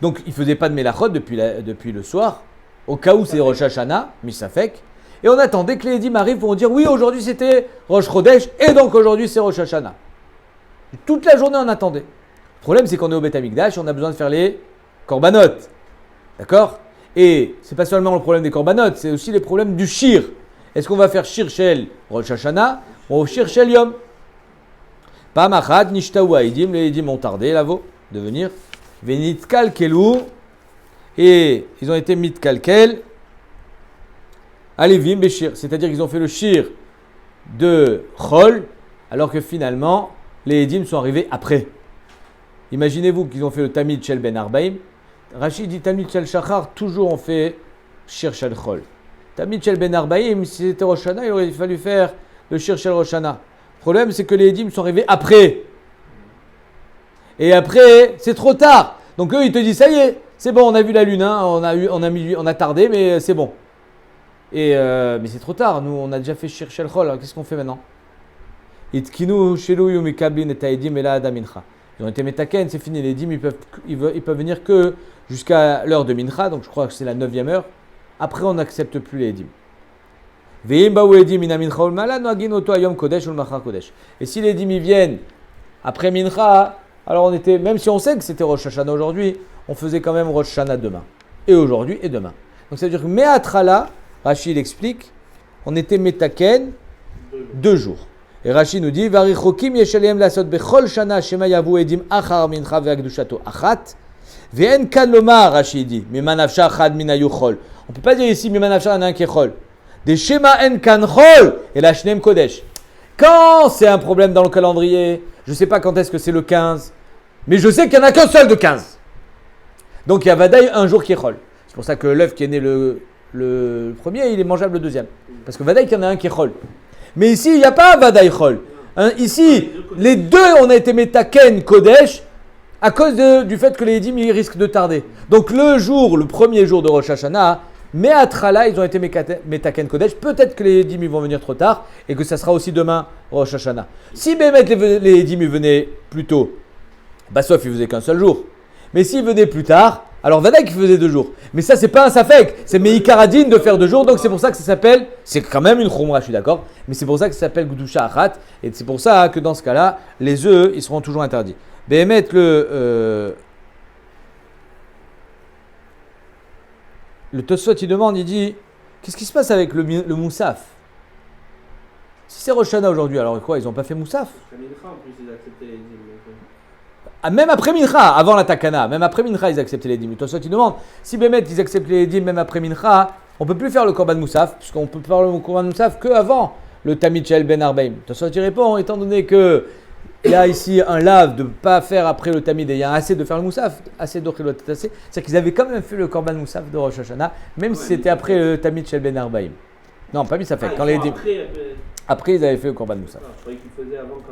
donc il ne faisait pas de Melachot depuis le soir, au cas où c'est Rosh Hashanah, Misafek, et on attendait que les Edim arrivent pour dire oui, aujourd'hui c'était Rosh Chodesh et donc aujourd'hui c'est Rosh Hashanah. Toute la journée on attendait. Le problème c'est qu'on est au Bet Amikdash et on a besoin de faire les korbanot. D'accord? Et c'est pas seulement le problème des korbanot, c'est aussi les problèmes du shir. Est-ce qu'on va faire shir shel Rosh Hashanah ou shir shel Yom? Pamachat nishtaou haidim, les haidim ont tardé là-haut de venir. Venitkal kelou, et ils ont été mitkalkel. Alevim beshir, c'est-à-dire qu'ils ont fait le shir de Chol, alors que finalement les haidim sont arrivés après. Imaginez-vous qu'ils ont fait le Tamid Shel Ben Arbaim. Rachid dit Tamid Shel Shachar, toujours on fait Shir Shel Chol. Tamid Shel Ben Arbaim, si c'était Rosh Hashanah, il aurait fallu faire le Shir Shel Rosh Hashanah. Le problème, c'est que les Edim sont arrivés après. Et après, c'est trop tard. Donc eux, ils te disent, ça y est, c'est bon, on a vu la lune, hein, on a tardé, mais c'est bon. Mais c'est trop tard, nous, on a déjà fait Shir Shel Chol, alors qu'est-ce qu'on fait maintenant? Itkinu Shelu Yumi Kablin et Taedim et la Adamincha. Ils ont été metaken, c'est fini. Les dîmes, ils peuvent venir que jusqu'à l'heure de mincha, donc je crois que c'est la 9e heure. Après, on n'accepte plus les dîmes. Et si les dîmes viennent après mincha, alors on était, même si on sait que c'était Rosh Hashanah aujourd'hui, on faisait quand même Rosh Hashanah demain. Et aujourd'hui et demain. Donc ça veut dire que Me'atrala, Rachid explique, on était metaken 2 jours. Et Rashi nous dit, Varichokim yeshalem lasot bechol shana shema yavu edim achar mincha ve'akdushato achat. Ve'en kan lomar, Rashi dit, mimanafsha achad minayu chol. On ne peut pas dire ici, mimanafsha en un qui est chol. Des shema en kan chol, et la shnem kodesh. Quand c'est un problème dans le calendrier, je ne sais pas quand est-ce que c'est le 15, mais je sais qu'il n'y en a qu'un seul de 15. Donc il y a Vadaï un jour qui est chol. C'est pour ça que l'œuf qui est né le premier, il est mangeable le deuxième. Parce que Vadaï, il y en a un qui est chol. Mais ici, il n'y a pas Vadaï Chol. Ici, les deux, on a été metaken Kodesh à cause du fait que les Edim ils risquent de tarder. Donc le premier jour de Rosh Hashanah, Me'atrala, ils ont été metaken Kodesh. Peut-être que les Edim ils vont venir trop tard et que ça sera aussi demain Rosh Hashanah. Si Bémet les Edim ils venaient plus tôt, bah sauf ils faisaient qu'un seul jour. Mais s'ils venaient plus tard, alors Vadaï qui faisait 2 jours. Mais ça, c'est pas un safek. C'est Meikaradine de faire 2 jours. Donc c'est pour ça que ça s'appelle. C'est quand même une khumra, je suis d'accord. Mais c'est pour ça que ça s'appelle Gudusha Achat. Et c'est pour ça que dans ce cas-là, les œufs, ils seront toujours interdits. Béhémet, le Tosfot, il demande, il dit, qu'est-ce qui se passe avec le moussaf? Si c'est Rosh Hashanah aujourd'hui, alors quoi? Ils n'ont pas fait moussaf? En plus, ils acceptaient les dîmes. Même après Mincha, avant la Takana, même après Mincha, ils acceptaient les dîmes. Toi, tu demandes, si Bémet, ils acceptent les dîmes même après Mincha, on ne peut plus faire le Korban Moussaf, puisqu'on peut faire le Korban Moussaf qu'avant le Tamid Shel Ben Arbaim. Toi, tu réponds, étant donné qu'il y a ici un lave de ne pas faire après le Tamid, et il y a assez de faire le Moussaf, assez d'Ochilot assez, c'est qu'ils avaient quand même fait le Korban Moussaf de Rosh Hashanah, même si c'était après le Tamid Shel Ben Arbaim. Non, pas mis ça fait. Quand les dîmes. Après, ils avaient fait le Korban Moussaf. Je croyais qu'ils faisaient avant quand même.